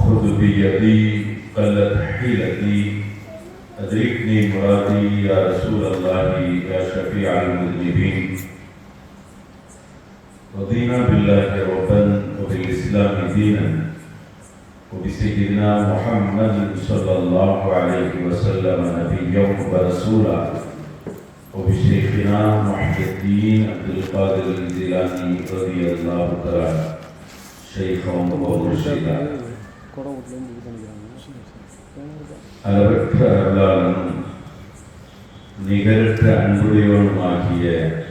خذ بيدي قلت حيلتي أدركني مرادي يا رسول الله يا شفيع المذنبين. رضينا بالله ربا وبالإسلام دينا وبسيدنا محمد صلى الله عليه وسلم نبيا ورسولا وبشيخنا محي الدين عبد القادر الجيلاني رضي الله تعالى شيخا ومرشدا. அளவற்ற அருளாளனும் நிகரற்ற அன்புடையோனுமாகிய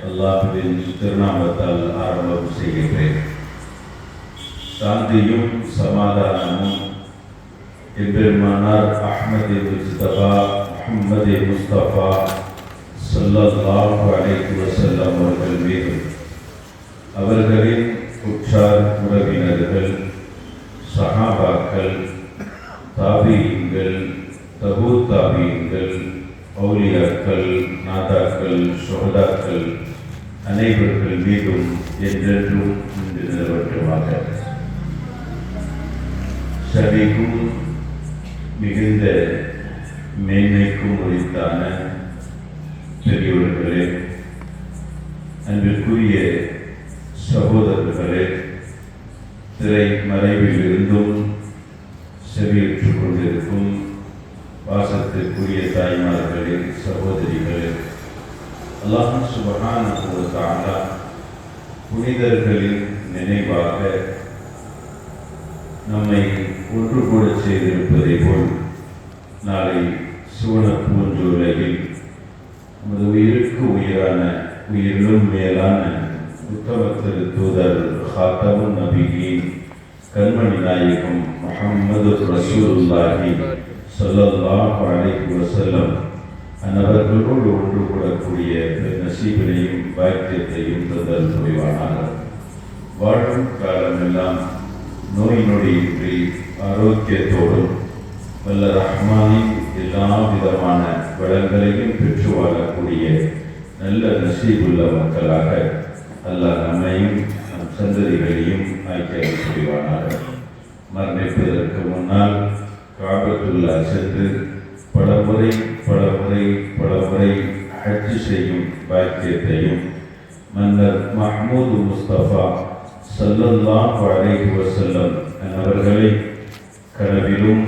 அல்லாஹ்வின் திருநாமத்தால் ஆரம்பம் செய்கின்றேன். சாந்தியும் சமாதானமும் எம்பெருமானார் அஹ்மது முஸ்தபா முஹம்மது முஸ்தபா ஸல்லல்லாஹு அலைஹி வஸல்லம் அவர்கள் மீதும் அவர்களின் உற்றார் உறவினர்கள் சஹாபாக்கள் தாபீன்கள் தபூ தாபீன்கள் அவுலியாக்கள் நாதாக்கள் ஷுஹதாக்கள் அனைவர்கள் மீதும் என்றென்றும் இன்று நிலவட்டுமாக. சபைக்கும் மிகுந்த மேன்மைக்கும் உரித்தான பெரியவர்களே, அன்பிற்குரிய சகோதரர்களே, திரை மறைவில் இருந்தும் செவியுற்றுக் கொண்டிருக்கும் வாசத்திற்குரிய தாய்மார்களே, சகோதரிகளே, அல்லாஹ் சுப்ஹானஹு வ தஆலா புனிதர்களின் நினைவாக நம்மை ஒன்று கூட செய்திருப்பதை போல் நாளை சுவன பூஞ்சோலையில் நமது உயிருக்கு உயிரான உயிரிலும் மேலான உத்தம திரு தூதர் ஹாத்தமுன் நபியின் கண்மணி நாயகம் முஹம்மது ரசூலுல்லாஹி ஸல்லல்லாஹு அலைஹி வஸல்லம் அன்னவர்களோடு ஒன்று கூடக்கூடிய நசீபினையும் பாக்கியத்தையும் தந்தல் புரிவானாக. வாழும் காலமெல்லாம் நோய் நொடியின்றி ஆரோக்கியத்தோடும் வல்ல ரஹ்மானின் எல்லா விதமான வளங்களையும் பெற்று வாழக்கூடிய நல்ல நசீபுள்ள மக்களாக அல்லாஹ் நம்மையும் நம் சந்ததிகளையும் ஆக்கிய புரிவானாக. மரணிப்பதற்கு முன்னால் காபத்துல்லா சென்று பலமுறை ஹஜ் செய்யும் பாக்கியத்தையும் மன்னர் மஹ்மூது முஸ்தபா ஸல்லல்லாஹு அலைஹி வஸல்லம் அவர்களை கனவிலும்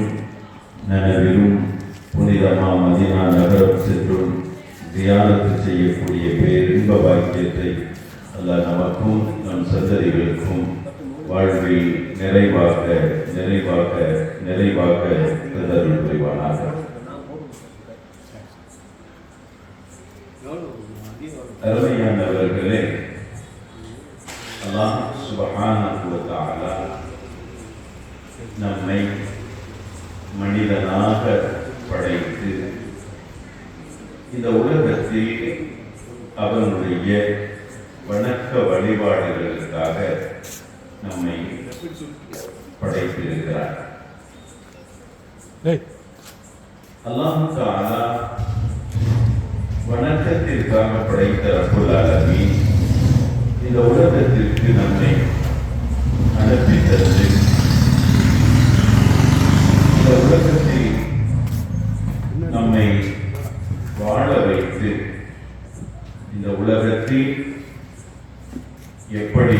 நனவிலும் புனிதமா மதீனா நகரம் சென்றும் தியானத்து செய்யக்கூடிய பேரின்ப பாக்கியத்தை அல்லாஹ் நமக்கும் நம் சந்ததிகளுக்கும் வாழ்வில் நிறைவாக தந்தருள் புரிவானாக. அருமையானவர்களே, அல்லாஹ் சுப்ஹானஹு வ தஆலா நம்மை மனிதனாக படைத்து இந்த உலகத்தில் அவனுடைய வணக்க வழிபாடுகளுக்காக நம்மை படைத்திருக்கிறார். அல்லாஹ் தஆலா வணக்கத்திற்காக படைத்த ரப்புல் ஆலமீன் இந்த உலகத்திற்கு நம்மை அனுப்பி தந்து இந்த உலகத்தில் நம்மை வாழ வைத்து இந்த உலகத்தில் எப்படி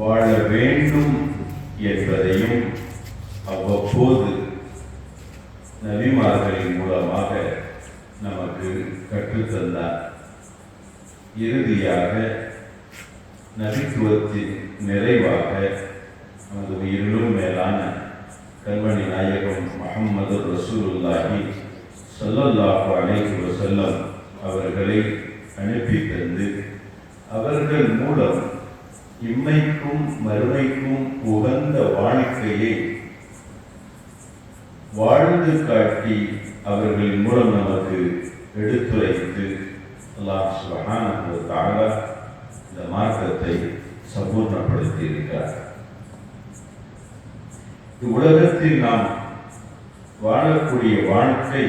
வாழ வேண்டும் என்பதையும் அவ்வப்போது நபிமார்களின் மூலமாக நமக்கு கற்றுத்தந்தார். இறுதியாக நபித்துவத்தின் நிறைவாக நமது உயிரிலும் மேலான கண்மணி நாயகம் முஹம்மது ரசூலுல்லாஹி ஸல்லல்லாஹு அலைஹி வஸல்லம் அவர்களை அனுப்பி தந்து அவர்கள் மூலம் இம்மைக்கும் மறுமைக்கும் உகந்த வாழ்க்கையை வாழ்ந்து காட்டி அவர்களின் மூலம் நமக்கு எடுத்துரைத்து அல்லாஹ் சுப்ஹானஹு வ தஆலா இந்த மார்க்கத்தை சம்பூர்ணப்படுத்தி இருக்கிறார். உலகத்தில் நாம் வாழக்கூடிய வாழ்க்கை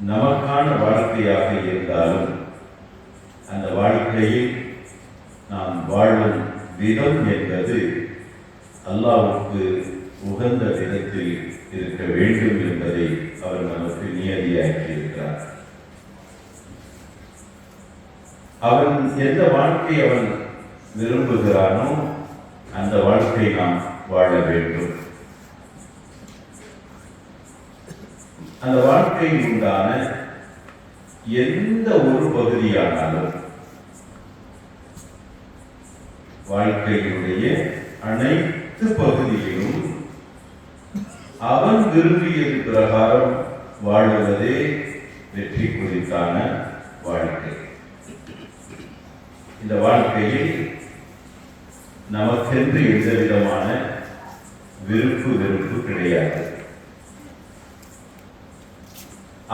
நமக்கான வாழ்க்கையாக இருந்தாலும் அந்த வாழ்க்கையில் நாம் வாழும் விதம் என்பது அல்லாஹ்வுக்கு உகந்த விதத்தில் இருக்க வேண்டும் என்பதை அவர் நமக்கு நியதியாக்கியிருக்கிறார். அவன் எந்த வாழ்க்கை அவன் விரும்புகிறானோ அந்த வாழ்க்கை நாம் வாழ வேண்டும். அந்த வாழ்க்கையில் உண்டான எந்த ஒரு பகுதியானாலும் வாழ்க்கையினுடைய அனைத்து பகுதியிலும் அவன் விரும்பியது பிரகாரம் வாழுவதே வெற்றி குறித்தான வாழ்க்கை. இந்த வாழ்க்கையில் நமக்கென்று எந்த விதமான விருப்பு வெறுப்பு கிடையாது.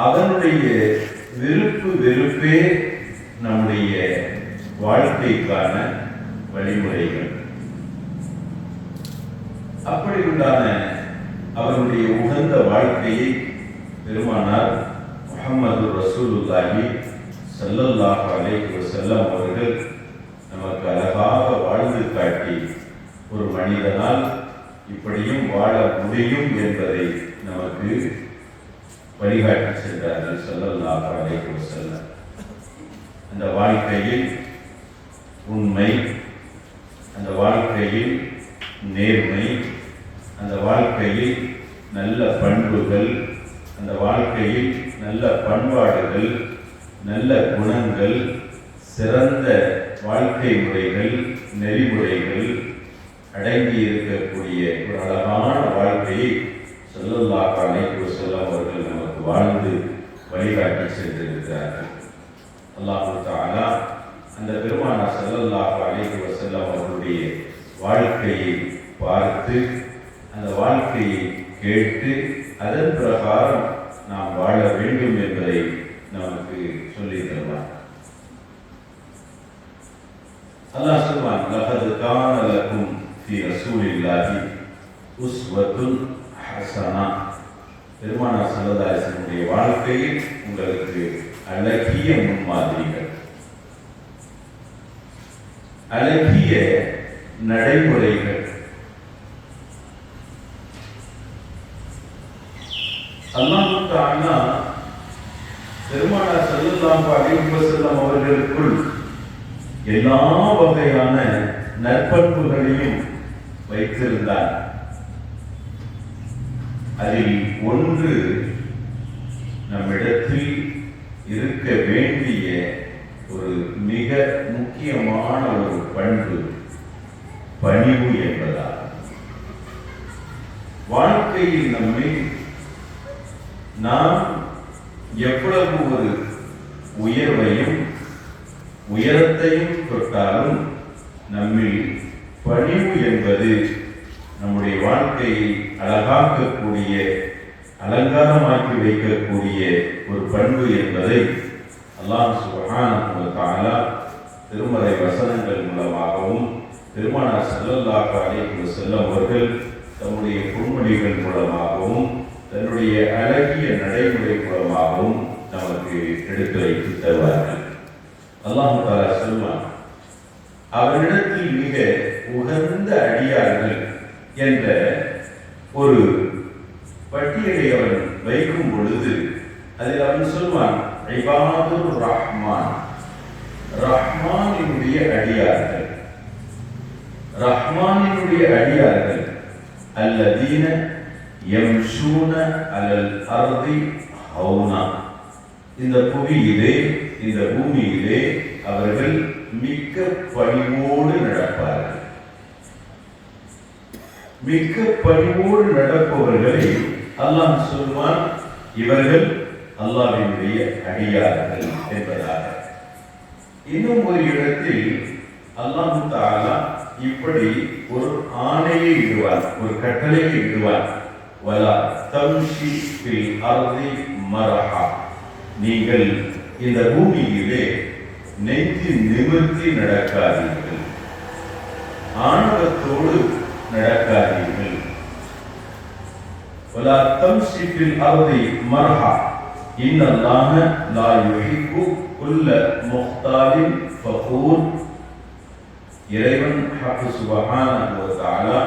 அவனுடைய விருப்பு வெறுப்பே நம்முடைய வாழ்க்கைக்கான வழிமுறைகள். அப்படி உண்டான அவருடைய உகந்த வாழ்க்கையை பெருமானார் முஹம்மது ரசூலுல்லாஹி ஸல்லல்லாஹு அலைஹி வஸல்லம் அவர்கள் நமக்கு அழகாக வாழ்ந்து காட்டி ஒரு மனிதனால் இப்படியும் வாழ முடியும் என்பதை நமக்கு வழிகாட்டி சென்றார்கள் ஸல்லல்லாஹு அலைஹி வஸல்லம். அந்த வாழ்க்கையில் உண்மை, அந்த வாழ்க்கையில் நேர்மை, அந்த வாழ்க்கையில் நல்ல பண்புகள், அந்த வாழ்க்கையில் நல்ல பண்பாடுகள், நல்ல குணங்கள், சிறந்த வாழ்க்கை முறைகள், நெறிமுறைகள் அடங்கி இருக்கக்கூடிய ஒரு அழகான வாழ்க்கையை ஸல்லல்லாஹு அலைஹி வஸல்லம் அவர்கள் நமக்கு வாழ்ந்து வழிகாட்டி சென்றிருக்கிறார்கள். அல்லாஹ் தஆலா அந்த பெருமானார் ஸல்லல்லாஹு அலைஹி வஸல்லம் அவர்களுடைய வாழ்க்கையை பார்த்து, அந்த வாழ்க்கையை கேட்டு அதன் பிரகாரம் நாம் வாழ வேண்டும் என்பதை நமக்கு சொல்லித் தருவார். அல்லாஹ் சொல்வான், லகத் கான லகும் ஃபீ ரசூலில்லாஹி உஸ்வத்துன் ஹஸனா. பெருமானார் ஸல்லல்லாஹு அலைஹி வஸல்லம் வாழ்க்கையில் உங்களுக்கு அழகிய முன்மாதிரிகள், அழகிய நடைமுறைகள். அல்லாஹ் தஆலா பெருமானார் ஸல்லல்லாஹு அலைஹி வஸல்லம் அவர்களுக்குள் எல்லா வகையான நற்பண்புகளையும் வைத்திருந்தார். அதில் ஒன்று நம்மிடத்தில் இருக்க வேண்டிய ஒரு மிக முக்கியமான ஒரு பண்பு பணிவு என்பதால் வாழ்க்கையில் நம்மை நாம் எவ்வளவு ஒரு உயர்வையும் உயரத்தையும் தொட்டாலும் நம்மில் பணிவு என்பது நம்முடைய வாழ்க்கையை அழகாக்கக்கூடிய, அலங்காரமாக்கி வைக்கக்கூடிய ஒரு பண்பு என்பதை அல்லாஹ் சுப்ஹானஹு வ தஆலா திருமறை வசனங்கள் மூலமாகவும் பெருமானார் ஸல்லல்லாஹு அலைஹி வஸல்லம் அவர்கள் தம்முடைய பொன்மொழிகள் மூலமாகவும் தன்னுடைய அழகிய நடைமுறை மூலமாகவும் நமக்கு எடுத்துரைத்து தருவார்கள். அல்லாஹ் தஆலா சொல்வான், அவரிடத்தில் மிக உகந்த அடியார்கள் என்ற ஒரு பட்டியலை அவன் வைக்கும் பொழுது அதில் அவன் சொல்வான், இபாதுர் ரஹ்மான், ரஹ்மானினுடைய அடியார்கள், ரஹ்மானினுடைய அடியார்கள், அல்லதீன யம்ஷூன அலல் அர்தி ஹௌனா. இந்த புவியிலே, இந்த பூமியிலே அவர்கள் மிக்க பணிவோடு நடப்பார்கள். மிக்க பணிவோடு நடப்பவர்களை அல்லாஹ் சொல்வான், இவர்கள் அல்லாஹ்வினுடைய அடியார்கள் என்பதாக. இன்னும் ஒரு இடத்தில் அல்லாஹ் தஆலா இப்படி ஒரு ஆணையை இடுவார், ஒரு கட்டளையை இடுவார், வலா தம்ஷி ஃபில் அர்தி மரஹா. நீங்கள் இந்த பூமியிலே நெஞ்சு நிமிர்த்தி நடக்காதீர்கள், ஆணவத்தோடு நடக்காதீர்கள். வலா தம்ஷி ஃபில் அர்தி மரஹா இன்னல்லாஹ லா யுஹிப்பு குல்ல முக்தாலின் ஃபகூர். இறைவன் ஹக் சுப்ஹானஹு வ தஆலா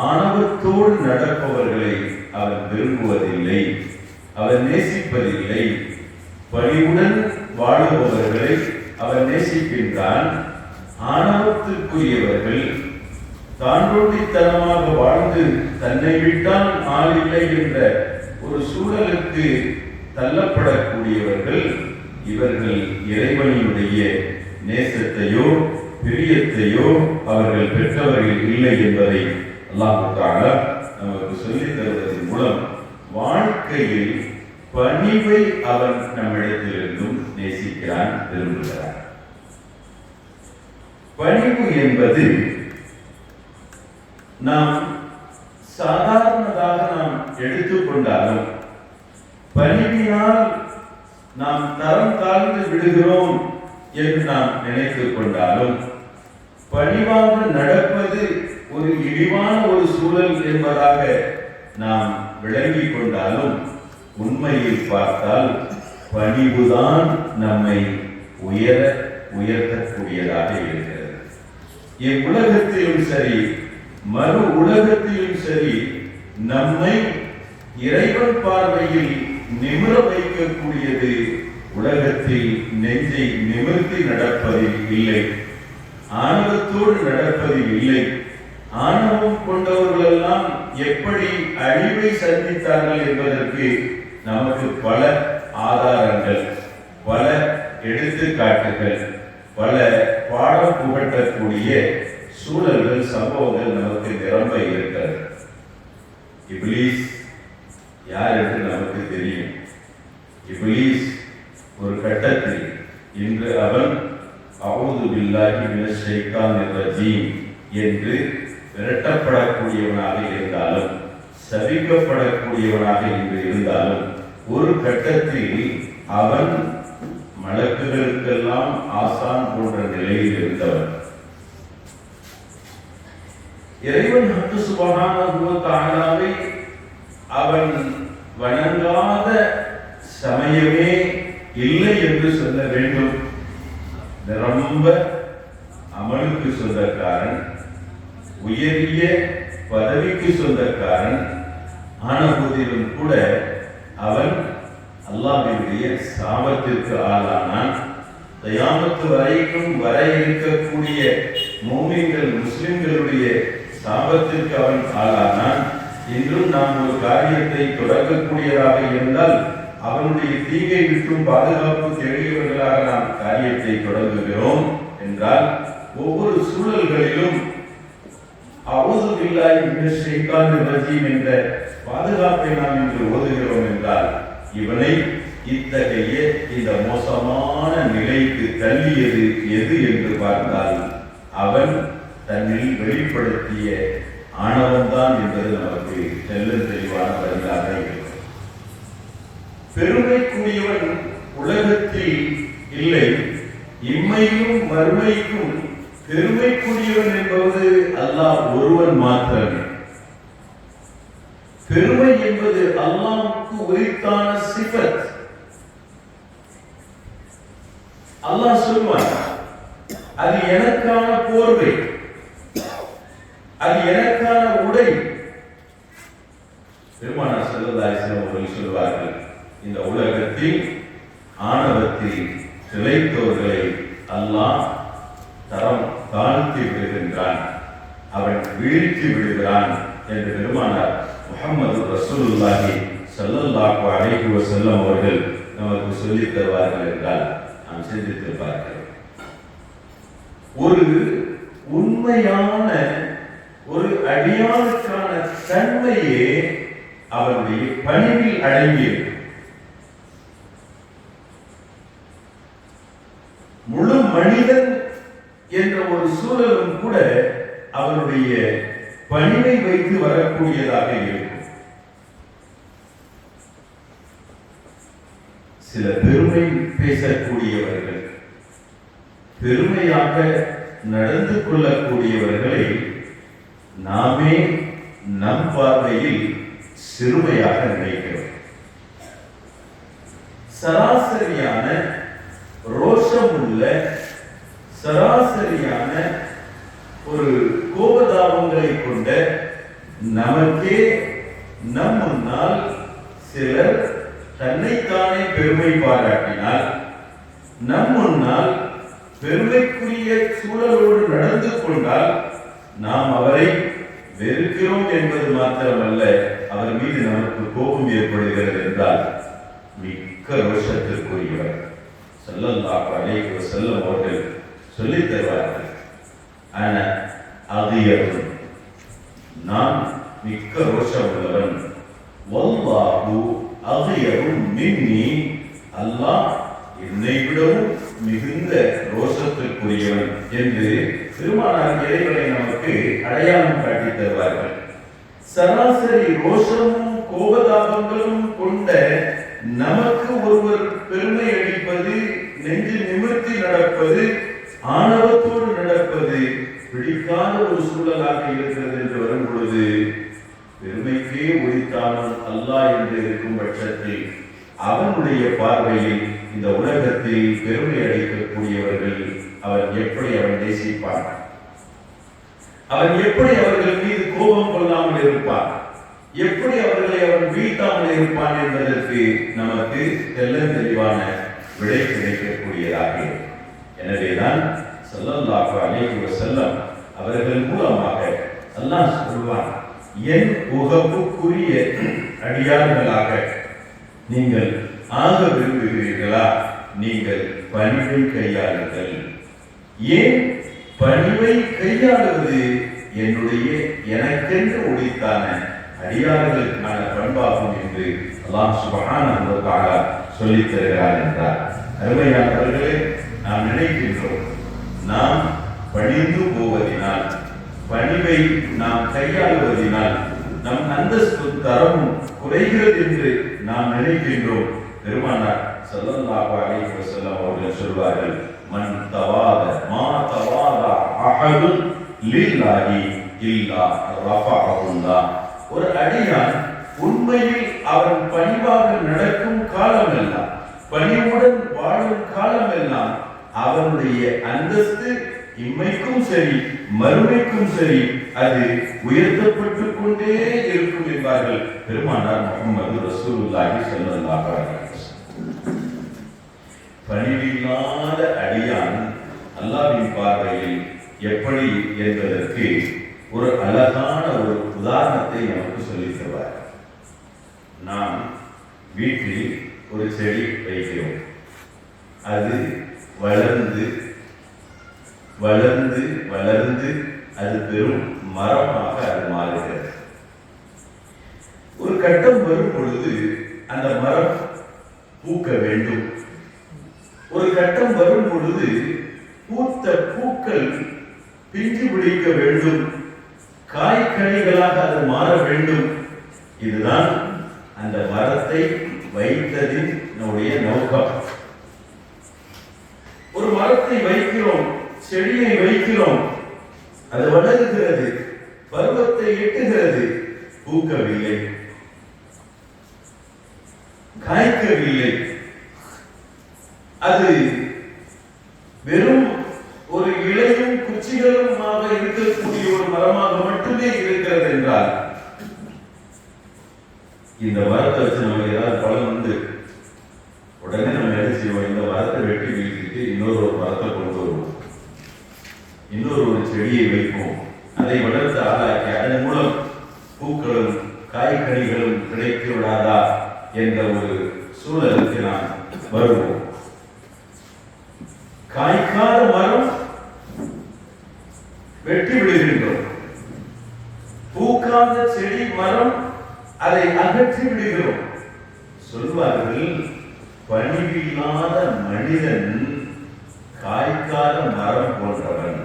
ஆணவத்தோடு நடப்பவர்களை அவன் விரும்புவதில்லை, அவன் நேசிப்பதில்லை. பணிவுடன் வாழுபவர்களை அவன் நேசிக்கின்றான். ஆணவத்திற்குரியவர்கள் தாண்டோண்டித்தனமாக வாழ்ந்து தன்னை விட்டால் ஆள் இல்லை என்ற ஒரு சூழலுக்கு தள்ளப்படக்கூடியவர்கள், இவர்கள் இறைவனுடைய நேசத்தையோ பிரியத்தையோ அவர்கள் பெற்றவர்கள் இல்லை என்பதை அல்லாஹ் தஆலா நமக்கு சொல்லித் தருவதன் மூலம் வாழ்க்கையில் பணிவை அவன் நம்மிடத்திலிருந்தும் நேசிக்கிறான், விரும்புகிறான். பணிவு என்பது நாம் சாதாரணதாக நாம் எடுத்துக்கொண்டாலும், பணிவினால் நாம் தரம் தாழ்ந்து விடுகிறோம் என்று நாம் நினைத்துக் கொண்டாலும், பணிவாக நடப்பது ஒரு இழிவான ஒரு சூழல் என்பதாக நாம் விளங்கிக் கொண்டாலும், உண்மையில் பார்த்தால் பணிவுதான் நம்மை உயர்த்தக்கூடியதாக இருக்கிறது. இவ்வுலகத்திலும் சரி மறு உலகத்திலும் சரி நம்மை இறைவன் பார்வையில் நிமிர வைக்கக்கூடியது உலகத்தில் நெஞ்சை நிமிர்த்தி நடப்பதில் இல்லை, ஆணவத்தோடு நடப்பதில் இல்லை. ஆணவம் கொண்டவர்கள் எல்லாம் எப்படி அழிவை சந்தித்தார்கள் என்பதற்கு நமக்கு பல ஆதாரங்கள், பல எடுத்துக்காட்டுகள், பல பாடம் புகட்டக்கூடிய சூழல்கள், சம்பவங்கள் நமக்கு நிரம்ப இருக்கிறது. இப்லீஸ் யார் என்று நமக்கு தெரியும். இப்லீஸ் ஒரு கட்டத்தில் இன்று அவன் அஊது பில்லாஹி மினஷ் ஷைத்தானிர் ரஜீம் என்று விரட்டப்படக்கூடியவனாக இருந்தாலும், சபிக்கப்படக்கூடியவனாக இன்று இருந்தாலும், ஒரு கட்டத்தில் அவன் மலக்குகளுக்கெல்லாம் ஆசான் போன்ற நிலையில் இருந்தவன். இறைவன் சுப்ஹானஹு வ தஆலாவை அவன் வணங்காத சமயமே இல்லை என்று சொல்ல வேண்டும். நிரம்ப அமலுக்கு சொந்தக்காரன், உயரிய பதவிக்கு சொந்தக்காரன் ஆன போதிலும் கூட அவன் அல்லாஹ்வினுடைய சாபத்திற்கு ஆளானான். கியாமத் வரைக்கும் வர இருக்கக்கூடிய மூமின்கள் முஸ்லிம்களுடைய சாபத்திற்கு அவன் ஆளானான். இன்றும் நாம் ஒரு காரியத்தை தொடங்கக்கூடியதாக இருந்தால் அவனுடைய தீங்கை விட்டும் பாதுகாப்பு தேடியவர்களாக நாம் காரியத்தை தொடங்குகிறோம் என்றால், ஒவ்வொரு சூழல்களிலும் அஊது பில்லாஹி மினஷ் ஷைத்தானிர் ரஜீம் என்ற பாதுகாப்பை நாம் இன்று ஓதுகிறோம் என்றால், இவனை இத்தகைய இந்த மோசமான நிலைக்கு தள்ளியது எது என்று பார்த்தால் அவன் தன்னில் வெளிப்படுத்திய ஆணவம்தான் என்பது நமக்கு தெள்ளத் தெளிவான பதிலாக இருக்கும். பெருமைக்குரியவன் உலகத்தில் இல்லை, இம்மையிலும் மறுமைக்கும் பெருமைக்குரியவன் என்பது அல்லாஹ் ஒருவன் மாத்திரமே. பெருமை என்பது அல்லாஹ்வுக்கு உரித்தான சிஃபத். அல்லாஹ் சொல்வான், அது எனக்கான போர்வை, அது எனக்கான உடை. பெருமானார் ஸல்லல்லாஹு அலைஹி வஸல்லம் அவர்கள் சொல்வார்கள், இந்த உலகத்தில் ஆணவத்தில் திளைத்தோர்களை அல்லாஹ் தரம் தாழ்த்தி விடுகின்றான், அவன் வீழ்த்தி விடுகிறான் என்று பெருமானார் முஹம்மது ரசூலுல்லாஹி ஸல்லல்லாஹு அலைஹி வஸல்லம் அவர்கள் நமக்கு சொல்லித் தருவார்கள் என்றால் நாம் சிந்தித்து பார்க்கிறோம். ஒரு உண்மையான ஒரு அடியானுக்கான தன்மையே அவருடைய பணிவில் அடங்கியது. முழு மனிதன் என்ற ஒரு சூழலும் கூட அவருடைய பணிவை வைத்து வரக்கூடியதாக இருக்கும். சில பெருமை பேசக்கூடியவர்கள், பெருமையாக நடந்து கொள்ளக்கூடியவர்களை நாமே நம் பார்வையில் சிறுமையாக நினைக்கிறோம். சராசரியான ரோஷமுள்ள, சராசரியான ஒரு கோபதாபங்களை கொண்ட நமக்கே நம் முன்னால் சிலர் தன்னைத்தானே பெருமை பாராட்டினால், நம் முன்னால் பெருமைக்குரிய சூழலோடு நடந்து கொண்டால் நாம் அவரை வெறுக்கிறோம் என்பது மாத்திரமல்ல, அவர் மீது நமக்கு கோபம் ஏற்படுகிறது என்றால் மிக்க ரோஷத்திற்குரியவர் ஸல்லல்லாஹு அலைஹி வஸல்லம் அவர்கள் சொல்லித் தருவார்கள். ஆன அகியது, நான் மிக்க ரோஷம் உள்ளவன், வல்லாஹு அகியது மின்னி, அல்லாஹ் என்னை விடவும் மிகுந்த ரோஷத்திற்குரியவன் என்று திருமணம் இறைவனை நமக்கு அடையாளம் காட்டி தருவார்கள். சராசரி ரோஷமும் கோபதாபங்களும் கொண்ட நமக்கு ஒருவர் பெருமை அளிப்பது, நெஞ்சு நிமிர்த்தி நடப்பது, ஆணவத்தோடு நடப்பது பிடிக்காத ஒரு சூழலாக இருக்கிறது என்று வரும் பொழுது, பெருமைக்கே உரித்தாமல் அல்லாஹ் என்று இருக்கும் பட்சத்தில் அவனுடைய பார்வையில் இந்த உலகத்தில் பெருமை அளிக்கக்கூடியவர்கள் அவன் எப்படி அவன் நேசிப்பான், அவன் எப்படி அவர்கள் மீது கோபம் கொள்ளாமல் இருப்பான், எப்படி அவர்களை அவன் வீழ்த்தாமல் இருப்பான் என்பதற்கு நமக்கு தெளிவான விடை கிடைக்கக்கூடியதாக. எனவேதான் ஸல்லல்லாஹு அலைஹி வஸல்லம் அவர்கள் மூலமாக அல்லாஹ் சொல்வான், என் உகப்புக்குரிய அடியார்களாக நீங்கள் ஆக விரும்புகிறீர்களா, நீங்கள் பணிவை கையாளுங்கள். ஏன் பணிவை கையாளுவது என்னுடைய எனக்கென்று உரித்தான அடியார்களுக்கான பண்பாகும் என்று அல்லாஹ் சுப்ஹானஹு வ தஆலா சொல்லித் தருகிறார் என்றார். அருமையானவர்களே, நாம் நினைக்கின்றோம் நாம் பணிந்து போவதினால், பணிவை நாம் கையாளுவதினால் நம் அந்தஸ்து தரம் குறைகிறது என்று நாம் நினைக்கின்றோம். பெருமானார் ஸல்லல்லாஹு அலைஹி வஸல்லம் அவர்கள் சொல்வார்கள், மன் தவாத மா தவாத அஹது லில்லாஹி இல்லா ரஃபஅஹுல்லாஹ். ஒரு அடியான் உண்மையில் அவன் பணிவாக நடக்கும் காலமெல்லாம், பணிவுடன் வாழும் காலமெல்லாம் அவனுடைய அந்தஸ்து இம்மைக்கும் சரி மறுமைக்கும் சரி அது உயர்த்தப்பட்டு கொண்டே இருக்கும் என்பார்கள் பெருமானார் முஹம்மது ரசூலுல்லாஹி ஸல்லல்லாஹு அலைஹி வஸல்லம். பணிவில்லாத அடியான் அல்லாஹ்வின் பார்வையில் எப்படி என்பதற்கு ஒரு அழகான ஒரு உதாரணத்தை நமக்கு சொல்லித் தருவார். நாம் வீட்டில் ஒரு செடி வைக்கிறோம், அது வளர்ந்து வளர்ந்து வளர்ந்து அது பெரும் மரமாக அது மாறுகிறது. ஒரு கட்டம் வரும் பொழுது அந்த மரம் பூக்க வேண்டும். ஒரு கட்டம் வரும் பொழுது பூத்த பூக்கள் பிஞ்சு பிடிக்க வேண்டும், காய்கனிகளாக அது மாற வேண்டும். இதுதான் அந்த மரத்தை வைத்ததின் நோக்கம். ஒரு மரத்தை வைக்கிறோம், செடியை வைக்கிறோம், அது வளர்கிறது, பருவத்தை எட்டுகிறது, பூக்கவில்லை, காய்க்கவில்லை. அது வெறும் ஒரு இலையும் குச்சிகளுமாக இருக்கக்கூடிய ஒரு மரமாக மட்டுமே இருக்கிறது என்றால், இந்த மரத்தை வச்சு நம்ம ஏதாவது பழம் வந்து உடனே நம்ம என்ன செய்வோம், இந்த மரத்தை வெட்டி வீழ்த்திட்டு இன்னொரு மரத்தை கொண்டு வருவோம், இன்னொரு செடியை வைப்போம், அதை வளர்த்து ஆளாக்கி அதன் மூலம் பூக்களும் காய்கனிகளும் கிடைத்து விடாதா என்ற ஒரு சூழலுக்கு நாம் வருவோம். காய்க்காத மரம் வெட்டி விடுகின்றோம், பூக்காத செடி மரம் அதை அகற்றி விடுகிறோம். சொல்வார்கள், பணிவில்லாத மனிதன் காய்க்காத மரம் போன்றவன்.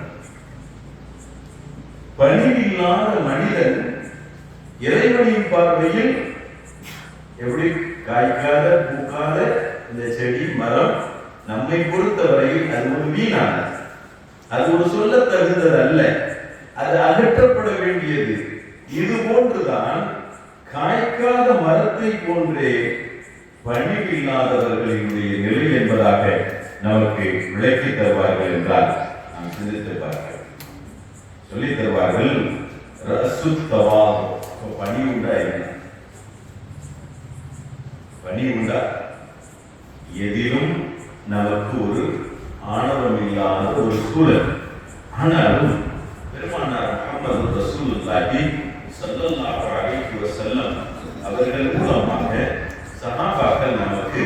பணிவில்லாத மனிதன் இறைவனின் பார்வையில் எப்படி காய்க்காத பூக்காத இந்த செடி மரம் நம்மை பொறுத்தவரையில் அது ஒரு வீணானது, அது ஒரு சொல்ல தகுந்தது அல்ல, அது அகற்றப்பட வேண்டியது. இது போன்றுதான் காய்க்காத மரத்தை போன்றே பணிவில்லாதவர்களினுடைய நிலை என்பதாக நமக்கு விளக்கி தருவார்கள் என்றால் நாம் சிந்தித்து பார்க்க சொல்லித் தருவார்கள். ரசுத்தவாதம், பணி உண்டா என்ன? பணி உண்டா? எதிலும் நமக்கு ஒரு ஆணவம் இல்லாத ஒரு சூழல். ஆனாலும் பெருமானார் முஹம்மது ரசூலுல்லாஹி ஸல்லல்லாஹு அலைஹி வஸல்லம் அவர்கள் மூலமாக சஹாபாக்கள் நமக்கு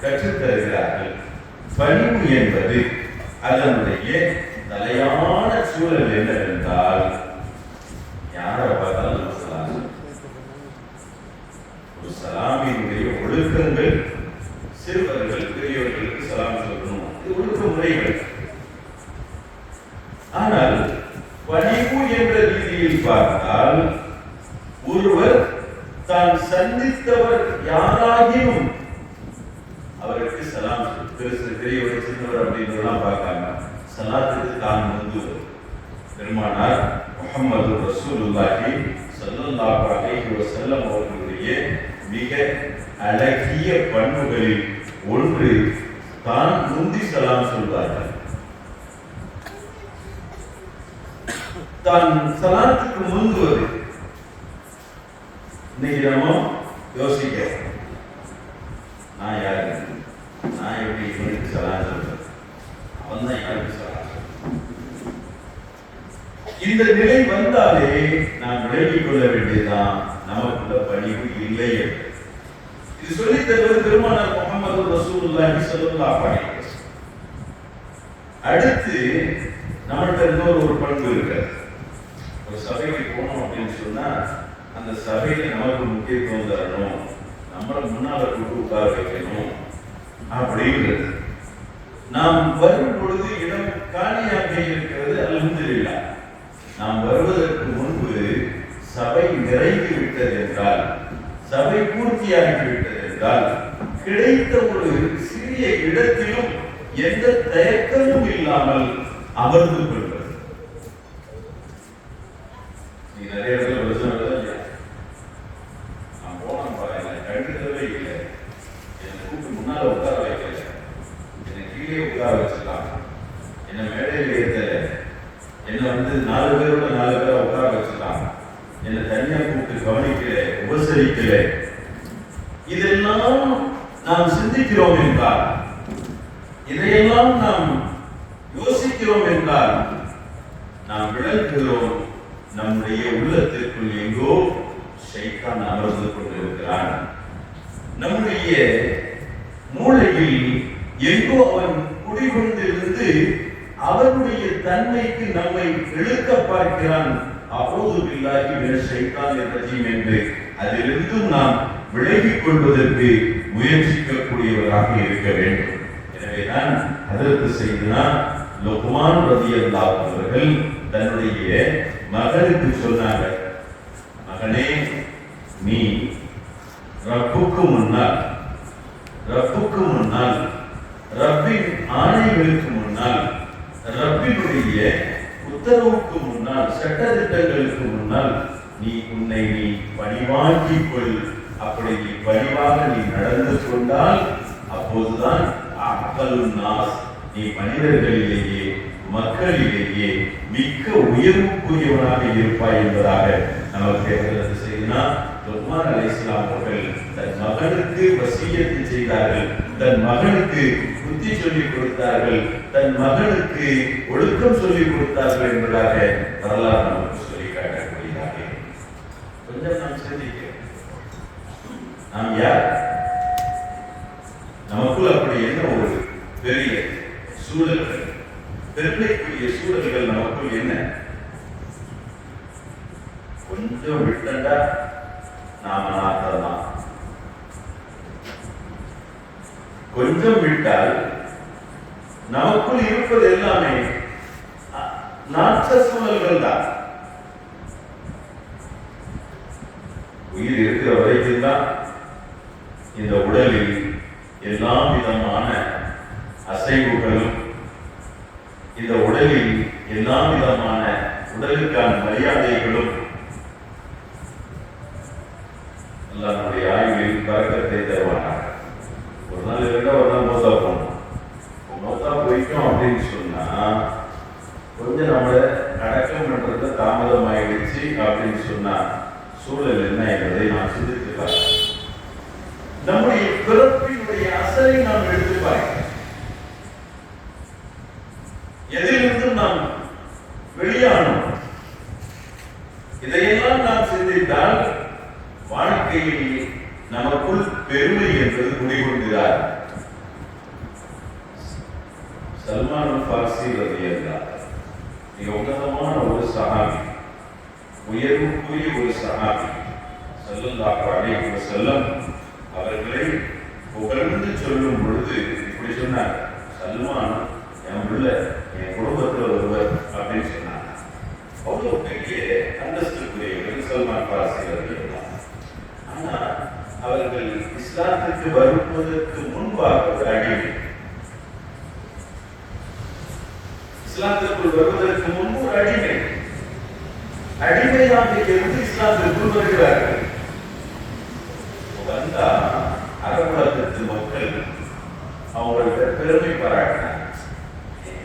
கற்றுத் தருகிறார்கள். பணிவு என்பது அதனுடைய தலையான சூழல் என்னவென்றால், யாரை பார்த்தாலும் சலாம். ஒரு சலாமினுடைய ஒழுக்கங்கள், சிறுவர்கள் பெரியவர்களுக்கு சலாம் சொல்லணும், இது ஒழுக்க முறைகள். ஆனால் பணிவு என்ற ரீதியில் பார்த்தால், ஒருவர் தான் சந்தித்தவர் யாராகினும் அவருக்கு சலாம் பெரியவர் சின்னவர் அப்படின்றதெல்லாம் பார்க்காம சலாத்துக்கு தான் முந்துவது. பெருமானார் முஹம்மது ரசூலுல்லாஹி ஸல்லல்லாஹு அலைஹி வஸல்லம் அவர்களுடைய மிக அழகிய பண்புகளில் ஒன்று தான் முந்தி சலாம் சொல்வார்கள். தான் சலாத்துக்கு முந்துவது. இன்னைக்கு நம்ம யோசிக்கிறோம், நான் யாரு, நான் எப்படி இவனுக்கு சலாம் சொல்றேன், அவன் தான் யாருக்கு சலாம் சொல்றேன். இந்த நிலை வந்தாலே நாம் விலகிக் கொள்ள வேண்டியதுதான் நமக்குள்ள பணிவு இல்லை என்று. இது சொல்லி தருவது பெருமானார் முஹம்மது ரசூலுல்லாஹி ஸல்லல்லாஹு அலைஹி வஸல்லம். அடுத்து நம்மள்ட்ட இன்னொரு பண்பு இருக்கு. ஒரு சபைக்கு போனோம் அப்படின்னு சொன்னா அந்த சபையில நமக்கு முக்கியத்துவம் தரணும், நம்மளை முன்னால கூட்டு உட்கார வைக்கணும் அப்படிங்கிறது. நாம் வரும் பொழுது இடம் காலியாக இருக்கிறது, அல்ஹம்துலில்லாஹ். நாம் வருவதற்கு முன்பு சபை நிறைந்து விட்டது என்றால், சபை பூர்த்தியாகி விட்டது என்றால், கிடைத்த ஒரு சிறிய இடத்திலும் எந்த தயக்கமும் இல்லாமல் அமர்ந்து கொள்வது. நீ நிறைய இடத்துல பிரச்சனை இல்லையா, நான் போன பாருங்க, கண்டுக்கவே இல்லை, என்னை கூப்பிட்டு முன்னால உட்கார வைக்கல, என்னை கீழே உட்கார வச்சுக்கலாம், என்னை மேடையில் ஏற்றல, என்னை 4 பேரோட 4 பேரை உட்கார வச்சுக்கலாம், என்னை தனியா கூப்பிட்டு கவனிக்கல, உபசரிக்கல. இதெல்லாம் நாம் சிந்திக்கிறோம் என்றால், இதையெல்லாம் நாம் யோசிக்கிறோம் என்றால், நாம் விளங்குகிறோம் நம்முடைய உள்ளத்திற்குள் எங்கோ ஷைத்தான் அமர்ந்து கொண்டிருக்கிறான். நம்முடைய மூளையில் எங்கோ அவன் குடிகொண்டிருந்து அவனுடைய தன்மைக்கு நம்மை இழுக்க பார்க்கிறான். அஊது பில்லாஹி மினஷ் ஷைத்தானிர் ரஜீம் என்று அதிலிருந்து நாம் விலகிக் கொள்வதற்கு முயற்சிக்கக்கூடியவராக இருக்க வேண்டும். எனவேதான் ஹஜ்ரத் சையதுனா லுக்மான் ரலியல்லாஹு அவர்கள் தன்னுடைய மகனுக்கு சொன்னாங்க, மகனே, நீ ரப்புக்கு முன்னால் ரப்பின் ஆணைகளுக்கு முன்னால், ரப்பினுடைய உத்தரவுக்கு முன்னால், சட்டதிட்டங்களுக்கு முன்னால் உன்னை பணிவாக்கிக் கொள். அப்படி நீ பணிவாக நீ நடந்து கொண்டால் அப்போதுதான் நீ மனிதர்களிலேயே மக்களிலேயே மிக்க உயர்வுக்குரியவனாக இருப்பாய் என்பதாக நமக்கு செய்தினா லுக்மான் அலைஹிஸ்ஸலாம் அவர்கள் தன் மகனுக்கு வசியத்து செய்தார்கள், தன் மகனுக்கு புத்தி சொல்லிக் கொடுத்தார்கள், தன் மகனுக்கு ஒழுக்கம் சொல்லிக் கொடுத்தார்கள் என்பதாக வரலாறு நமக்கு சொல்லி காட்டக்கூடியதாக. கொஞ்சம் நாம் சிந்திக்கிறோம், நாம் யார்? நமக்குள் அப்படி என்ன ஒரு பெரிய சூழல்கள், பெருமைக்குரிய சூழல்கள் நமக்குள் என்ன? கொஞ்சம் விட்டண்டா நாம நாட்டலாம், கொஞ்சம் விட்டால் நமக்குள் இருப்பது எல்லாமே நாற்ற சூழல்கள் தான். உயிர் இருக்கிற வரைக்கும் தான் இந்த உடலில் எல்லா விதமான அசைவுகளும், இந்த உடலில் எல்லா விதமான உடலுக்கான மரியாதைகளும் நம்முடைய ஆய்வில் பறக்கத்தை தருவாங்க. ஒரு நாள் இருந்தா ஒரு நாள் மௌத்தா போகணும். மௌத்தா போயிட்டோம் அப்படின்னு சொன்னா கொஞ்சம் நம்மளை அடக்கம் பண்றத தாமதமாயிடுச்சு அப்படின்னு சொன்னா சூழல் என்ன என்பதை நாம் சிந்தித்து பார்க்க. நம்முடைய பிறப்பினுடைய அசலை நாம் எடுத்து பார்க்க. எதிலிருந்து நாம் வெளியானோம், இதையெல்லாம் நாம் சிந்தித்தால் வாழ்க்கையில் நமக்குள் பெருமை என்பது குடிகொள்கிறார். சல்மான் ஃபார்சி ரலியல்லாஹு மிக உன்னதமான ஒரு சஹாபி, உயர்வுக்குரிய ஒரு சஹாபி. ஸல்லல்லாஹு அலைஹி வஸல்லம் அவர்களை புகழ்ந்து சொல்லும் பொழுது இப்படி சொன்னார், சல்மான் என் பிள்ளை, என் குடும்பத்தில் ஒருவர் அப்படின்னு சொன்னாங்க. அவ்வளோ பெரிய அந்தஸ்துக்குரியவர்கள் சல்மான் ஃபார்சி ரலியல்லாஹு. ஆனால் அவர்கள் இஸ்லாத்துக்கு வருவதற்கு முன்பாக ஒரு அடிமை, இஸ்லாத்திற்குள் வருவதற்கு முன்பு ஒரு அடிமையாக இருந்து இஸ்லாத்திற்குள் வருகிறார்கள். வந்தா அரபுலகத்து மக்கள் அவங்களுக்கு பெருமை பாராட்டினார்.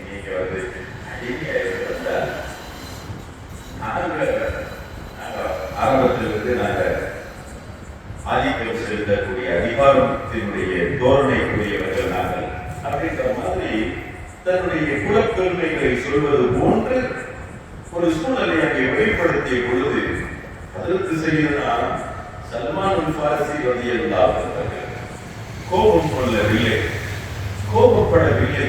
நீங்க வந்து அடிமையாக வந்தா ஆரம்பத்திலிருந்து நாங்கள் ஆதிக்கம் செலுத்தக்கூடிய அதிகாரத்தினுடைய தோரணைக்குரியவர்கள் நாங்கள் அப்படின்ற மாதிரி தன்னுடைய குலப்பெருமைகளை சொல்வது போன்று ஒரு சூழலை அங்கே வெளிப்படுத்திய பொழுது அதற்கு செய்யறா சல்மான் ஃபார்சி ரலியல்லாஹு அன்ஹு கோபம் கொள்ளவில்லை, கோபப்படவில்லை.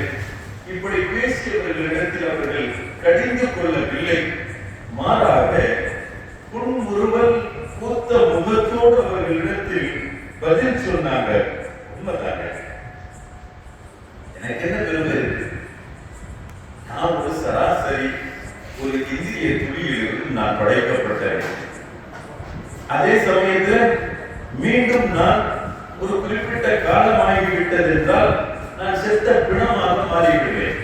இப்படி பேசியவர்களிடத்தில் அவர்கள் கடிந்து கொள்ளவில்லை. மாறாக புன்முறுவல் பூத்த முகத்தோடு அவர்களிடத்தில் பதில் சொன்னாங்க. உண்மைதாங்க, எனக்கு என்ன பெருமை இருக்கு, நான் ஒரு சராசரி ஒரு இந்திய துளியிலிருந்து நான் படைக்கப்பட்டேன். அதே சமயத்தில் மீண்டும் நான் ஒரு குறிப்பிட்ட காலமாகிவிட்டது என்றால் நான் செத்த பிணமாக மாறிவிடுவேன்,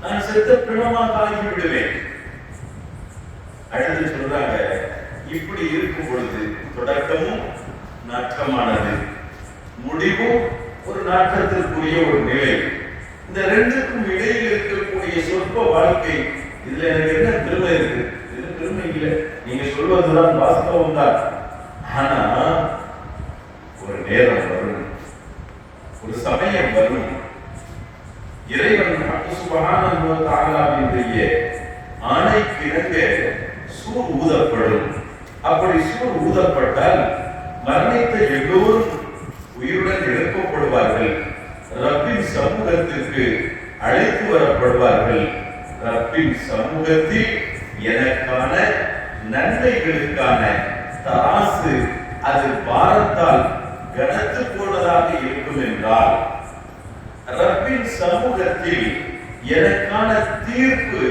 நான் செத்த பிணமாக ஆகிவிடுவேன். அடுத்து சொல்றாங்க, இப்படி இருக்கும் பொழுது தொடக்கமும் நாட்டமானது, முடிவும் ஒரு நாட்டத்திற்குரிய ஒரு நிலை, இந்த ரெண்டுக்கும் இடையில் இருக்கக்கூடிய சொற்ப வாழ்க்கை, இதுல எனக்கு என்ன பெருமை இருக்கு? இது பெருமை இல்லை, நீங்க சொல்வதுதான் வாஸ்தவம் தான். ஆனா ஒரு நேரம் வரும், ஒரு சமயம் வரும், இறைவன் சுப்ஹானஹு வ தஆலாவினுடைய ஆணைக்கு இணங்க சூர் ஊதப்படும். அப்படி சூர் ஊதப்பட்டால் மரணித்த எல்லோரும் உயிருடன் எழுப்பப்படுவார்கள், ரப்பின் சமூகத்திற்கு அழைத்து வரப்படுவார்கள். ரப்பின் சமூகத்தில் எனக்கான நன்மைகளுக்கான தராசு அது பாரத்தால் கனத்து போனதாக இருக்கும் என்றால், ரப்பின் சமூகத்தில் எனக்கான தீர்ப்பு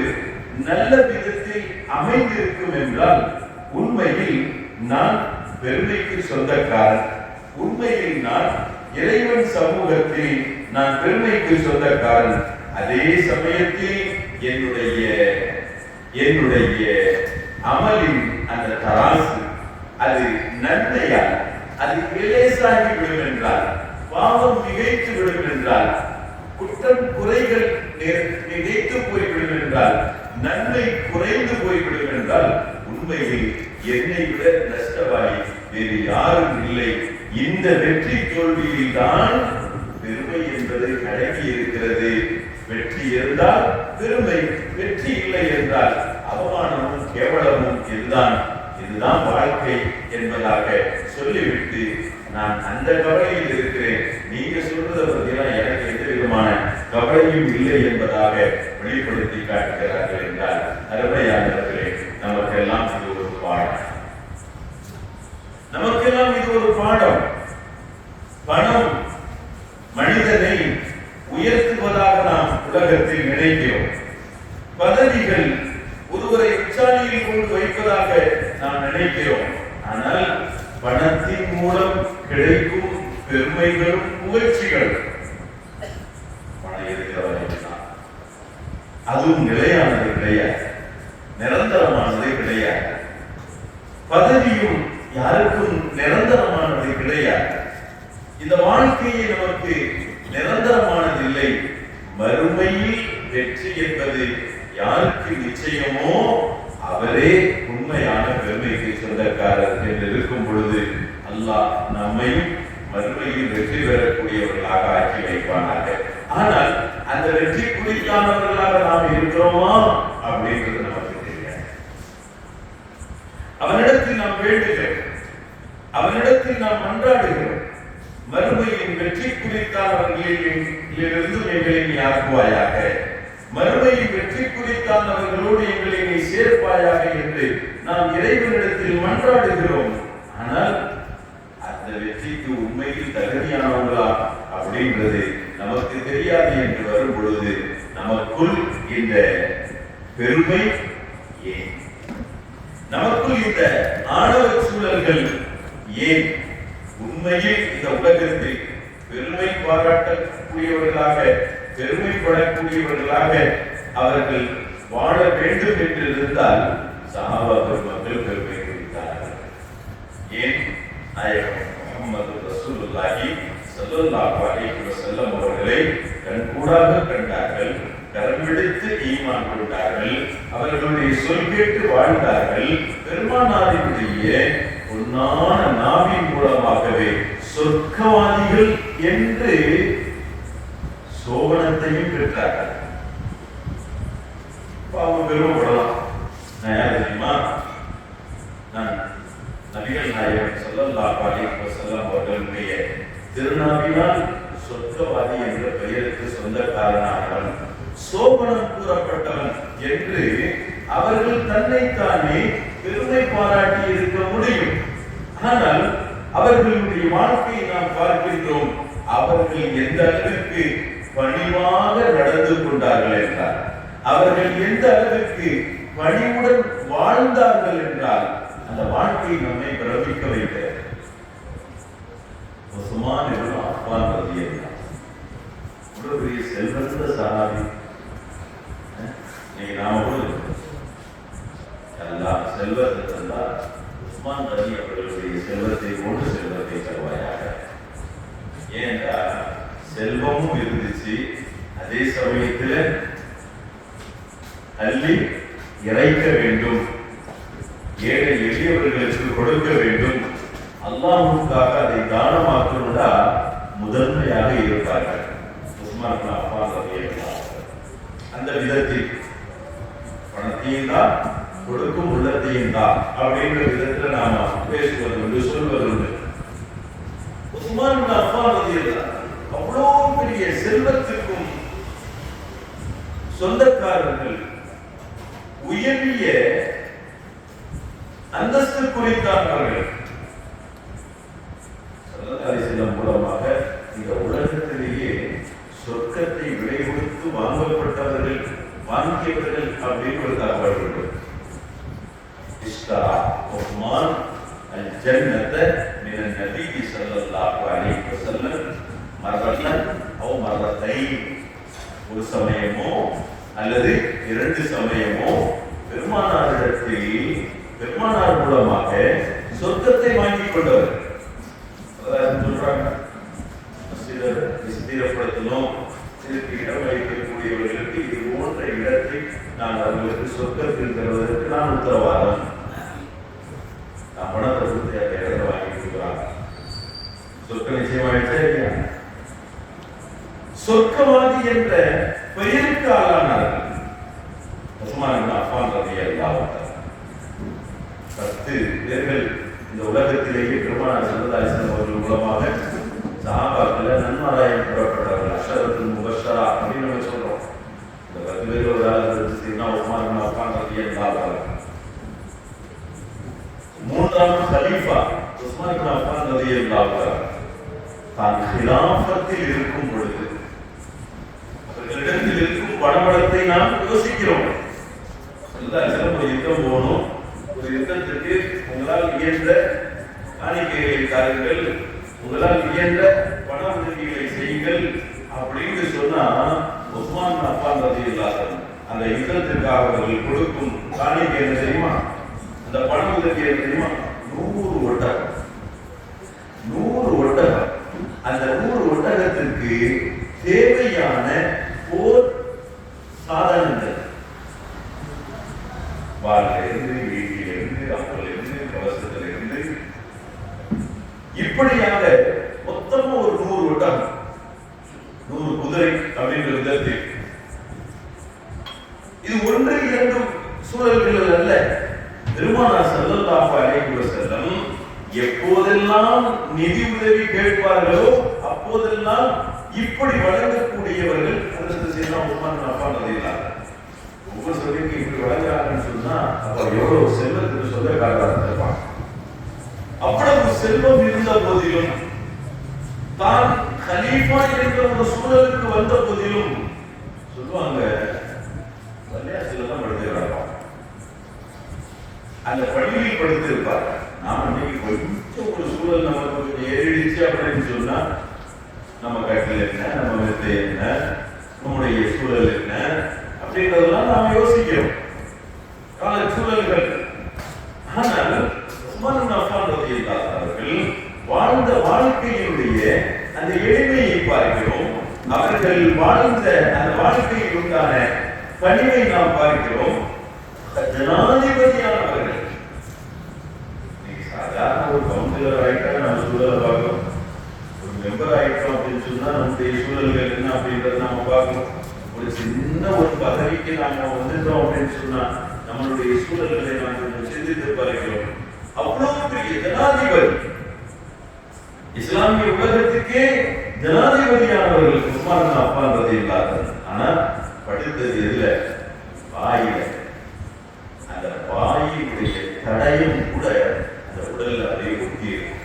நல்ல விதத்தில் அமைந்திருக்கும் என்றால், உண்மையில் நான் பெருமைக்கு சொந்தக்காரன், உண்மையில் நான் இறைவன் சமூகத்தில் நான் பெருமைக்கு சொந்தக்காரன். அதே சமயத்தில் என்னுடைய அமலின் அந்த தராசு அது நன்மையால் அது இலேசாகி விடும் என்றால், பாவம் மிகைத்து விடும் என்றால், குற்றம் குறைகள் மிகைத்து போய்விடும் என்றால், நன்மை குறைந்து போய்விடும் என்றால், உண்மையில் என்னை விட நஷ்டவாளி வேறு யாரும் இல்லை. இந்த வெற்றி தோல்வியில் தான் பெருமை என்பது அடங்கி இருக்கிறது. வெற்றி இருந்தால் பெருமை, வெற்றி இல்லை என்றால் அவமானமும் கேவலமும் இதுதான் வாழ்க்கை என்பதாக சொல்லிவிட்டு, நான் அந்த கவலையில் இருக்கிறேன், நீங்க சொல்றதை பற்றியெல்லாம் எனக்கு எந்த விதமான கவலையும் இல்லை என்பதாக வெளிப்படுத்தி காட்டுகிறார்கள் என்றால், அருமையானவர்களே, நமக்கெல்லாம் இது ஒரு பாடம், நமக்கெல்லாம் இது ஒரு பாடம். பணம் மனிதனை உயர்த்துவதாக நாம் உலகத்தில் நினைக்கிறோம். பதவிகள் ஒருவரை உச்சாணியில் கொண்டு வைப்பதாக நாம் நினைக்கிறோம். ஆனால் பணத்தின் மூலம் கிடைக்கும் பெருமைகளும் புகழ்ச்சிகளும் பணம் இருக்கிறவரை அதுவும் நிலையானது கிடையாது, நிரந்தரமானது கிடையாது. பதவியும் யாருக்கும் நிரந்தரமானது கிடையாது. இந்த வாழ்க்கையை நமக்கு நிரந்தரமானது இல்லை. மறுமையில் வெற்றி என்பது யாருக்கு நிச்சயமோ அவரே உண்மையான பெருமைக்கு சொந்தக்காரர் என்று இருக்கும் பொழுது அல்லாஹ் நம்மையும் மறுமையில் வெற்றி பெறக்கூடியவர்களாக ஆக்கி வைப்பானாக. ஆனால் அந்த வெற்றி குறித்தானவர்களாக நாம் இருக்கிறோமா அப்படின்றது நமக்கு தெரியாது. அவனிடத்தில் நாம் வேண்டுகிறோம், அவனிடத்தில் நாம் மன்றாடுகிறோம், மறுமையின் வெற்றி குறித்தானவர்களிலிருந்து எங்களை நீ ஆக்குவாயாக, மறுமையின் வெற்றி குறித்தானவர்களோடு எங்களை நீ சேர்ப்பாயாக என்று நாம் இறைவனிடத்தில் மன்றாடுகிறோம். ஆனால் அந்த வெற்றிக்கு உண்மையில் தகுதியானவங்களா அப்படின்றது நமக்கு தெரியாது என்று வரும் பொழுது நமக்குள் இந்த பெருமை ஏன், நமக்குள் இந்த ஆணவ சூழல்கள் ஏன்? உண்மையில் இந்த உலகத்தில் பெருமை பாராட்டக்கூடியவர்களாக, பெருமைப்படக்கூடியவர்களாக அவர்கள் வாழ வேண்டும் என்று இருந்தால் சஹாபா பெருமக்கள் பெருமை குறித்தார்கள். ஏன்? நாயகம் முஹம்மது ரசூலுல்லாஹி ஸல்லல்லாஹு அலைஹி வஸல்லம் அவர்களை கண்கூடாக கண்டார்கள், கரம் பிடித்து ஈமான் கொண்டார்கள், அவர்களுடைய சொல் கேட்டு வாழ்ந்தார்கள். பெருமானாரினுடைய பொன்னான நாவின் மூலமாகவே சொர்க்கவாதிகள் என்று சோபனத்தையும் பெற்றார்கள். அவங்க பெருமைப்படலாம். நான் யார் தெரியுமா? நான் நபிகள் நாயகம் ஸல்லல்லாஹு அலைஹி வஸல்லம் அவர்களுடைய திருநாவினால் சொர்க்கவாதி என்ற பெயருக்கு சொந்தக்காரனானவன், சோபனம் கூறப்பட்டவன் என்று அவர்கள் தன்னைத்தானே பெருமை பாராட்டி இருக்க முடியும். ஆனால் அவர்களுடைய வாழ்க்கையை நாம் பார்க்கின்றோம். அவர்கள் எந்த அளவிற்கு பணிவாக நடந்து கொண்டார்கள் என்றால், அவர்கள் எந்த அளவிற்கு பணிவுடன் வாழ்ந்தார்கள் என்றால், அந்த வாழ்க்கை நம்மை பிரமிக்க வைக்கிறது. உஸ்மான் இப்னு அஃபான் ரலியல்லாஹு அன்ஹு ஒரு பெரிய செல்வந்த சஹாபி. நீங்க நாம கூட அல்லாஹ் செல்வத்தை தந்தால் உஸ்மான் ரலி அவர்களுடைய செல்வத்தை போன்று செல்வத்தை தருவாயாக. ஏனென்றால் செல்வமும் இருந்துச்சு, அதே சமயத்தில் அள்ளி இறைக்க வேண்டும், ஏழை எளியவர்களுக்கு கொடுக்க வேண்டும், அல்லாஹ்வுக்காக அதை தானமாக்கணும்னா முதன்மையாக இருப்பார்கள் உஸ்மான் இப்னு அஃபான் ரலியல்லாஹு அன்ஹு. அந்த விதத்தில் பணத்தையும் தான் கொடுக்கும், உள்ளத்தையும் தான் அப்படின்ற விதத்தில் நாம பேசுவது உண்டு, சொல்வது உண்டு. உஸ்மான் இப்னு அஃபான் ரலியல்லாஹு அன்ஹு அவ்வளோ பெரிய செல்வத்திற்கும் சொந்தக்காரர்கள், உயரிய அந்தஸ்து குறித்தார்கள். செல்லம் மூலமாக இந்த உலகத்திலேயே சொர்க்கத்தை விலை கொடுத்து வாங்கப்பட்டவர்கள், வாங்கியவர்கள் அப்படின்னு ஒரு தகவல் உண்டு. இஷ்தரா உஸ்மான் அல் ஜன்னத மினன் நபி ஸல்லல்லாஹு அலைஹி வஸல்லம் மர்ரத்தன் அவ் மர்ரத்தைன், ஒரு சமயமோ அல்லது இரண்டு சமயமோ பெருமானாரிடத்தில் பெருமானார் மூலமாக சொர்க்கத்தை வாங்கிக் கொண்டவர். சொல்றாங்க, ஸ்திரப்படுத்தலும் இதற்கு இடம் வைக்கக்கூடியவர்களுக்கு இது போன்ற இடத்தை நான் அவர்களுக்கு சொர்க்கத்தில் தருவதற்கு நான் உத்தரவாதம், நான் பணத்தை கொடுத்து அந்த இடத்தை வாங்கி கொடுக்குறாங்க. சொர்க்க நிச்சயமாயிடுச்சா இல்லையா? சொர்க்கவாதி என்ற பெயருக்கு ஆளானார்கள் உஸ்மான் இப்னு அஃபான் ரலியல்லாஹு அன்ஹு. 10 பேர்கள் இந்த உலகத்திலேயே பெருமானார் ஸல்லல்லாஹு அலைஹி வஸல்லம் அவர்கள் மூலமாக சஹாபாக்கள் நன்மாராயம் புறப்பட்டார்கள். அஷரத்துல் முபஷ்ஷரா அப்படின்னு நம்ம சொல்றோம். இந்த 10 பேர் ஒரு ஆள் இருந்துச்சுன்னா உஸ்மான் இப்னு அஃபான் ரலியல்லாஹு அன்ஹு. மூன்றாம் கலீஃபா உஸ்மான் இப்னு அஃபான் ரலியல்லாஹு அன்ஹு தான் கிலாஃபத்தில் இருக்கும் பொழுது அவர்களிடத்தில் இருக்கும் பணபலத்தை நாம் யோசிக்கிறோம். ஒரு யுத்தம் போகணும், ஒரு யுத்தத்திற்கு உங்களால் இயன்ற காணிக்கைகளை தாருங்கள், உங்களால் இயன்ற பண உதவிகளை செய்யுங்கள் அப்படின்னு சொன்னா உஸ்மான் இப்னு அஃபான் ரலியல்லாஹு அன்ஹு அந்த யுத்தத்திற்காக அவர்கள் கொடுக்கும் காணிக்கை என்ன தெரியுமா? அந்த பண உதவி என்ன தெரியுமா? 100 ஒட்டகம். 100 ஒட்டகம். அந்த 100 ஒட்டகத்திற்கு தேவையான போர் சாதனங்கள், வாளிலிருந்து, ஈட்டிலிருந்து, அம்பிலிருந்து, கவச இப்படியாக மொத்தமா ஒரு 100 ஒட்டகம், 100 குதிரை அப்படின்ற விதத்தில் இது 1-2 சூழல்கள் அல்ல. பெருமானார் ஸல்லல்லாஹு அலைஹி வஸல்லம் எப்போதெல்லாம் நிதி உதவி கேட்பார்களோ அப்போதெல்லாம் இப்படி வழங்கக்கூடியவர்கள் ஹஜ்ரத் சையதுனா உஸ்மான் பின் அஃபான் ரலியல்லாஹு அன்ஹு. ஒவ்வொரு சொல்லிக்கு இப்படி வழங்குறாங்கன்னு சொன்னா அப்ப எவ்வளவு செல்வத்துக்கு சொந்தக்காரராக இருப்பாங்க. அவ்வளவு செல்வம் இருந்த போதிலும், தான் கலீஃபா என்ற ஒரு சூழலுக்கு வந்த போதிலும் சொல்லுவாங்க பள்ளியாசில தான் படுத்துக்கிறாங்க, அந்த பள்ளியில் படுத்திருப்பார். நாம இன்னைக்கு கொஞ்சம் ஒரு சூழல் நமக்கு கொஞ்சம் ஏறிடுச்சு அப்படின்னு சொன்னா நம்ம கட்டில் என்ன, நம்ம மெத்தை என்ன, நம்முடைய சூழல் என்ன அப்படின்றதெல்லாம் நாம யோசிக்கிறோம், கால சூழல்கள். ஆனால் உஸ்மான் பின் அஃபான் ரலியல்லாஹு அவர்கள் வாழ்ந்த வாழ்க்கையினுடைய அந்த எளிமையை பார்க்கிறோம். அவர்கள் வாழ்ந்த அந்த வாழ்க்கையில் உண்டான பணிவை நாம் பார்க்கிறோம். ஜனாதிபதியானவர்கள் சாதாரண ஒரு கவுன்சிலர் ஆயிட்டா நம்ம சூழலை பார்க்கணும், ஒரு மெம்பர் ஆயிட்டோம் அப்படின்னு சொன்னா நம்முடைய சூழல்கள் என்ன அப்படின்றத நாம பார்க்கணும். ஒரு சின்ன ஒரு பதவிக்கு நாம வந்துட்டோம் அப்படின்னு சொன்னா நம்மளுடைய சூழல்களை நாம் கொஞ்சம் சிந்தித்து பார்க்கிறோம். அவ்வளவு பெரிய ஜனாதிபதி, இஸ்லாமிய உலகத்துக்கே ஜனாதிபதியானவர்கள் உஸ்மான் பின் அஃபான் ரலியல்லாஹு அன்ஹு. ஆனா படித்தது எதுல? பாயில. அந்த பாயினுடைய தடயம் கூட அந்த உடல்ல அப்படியே ஒட்டி இருக்கும்.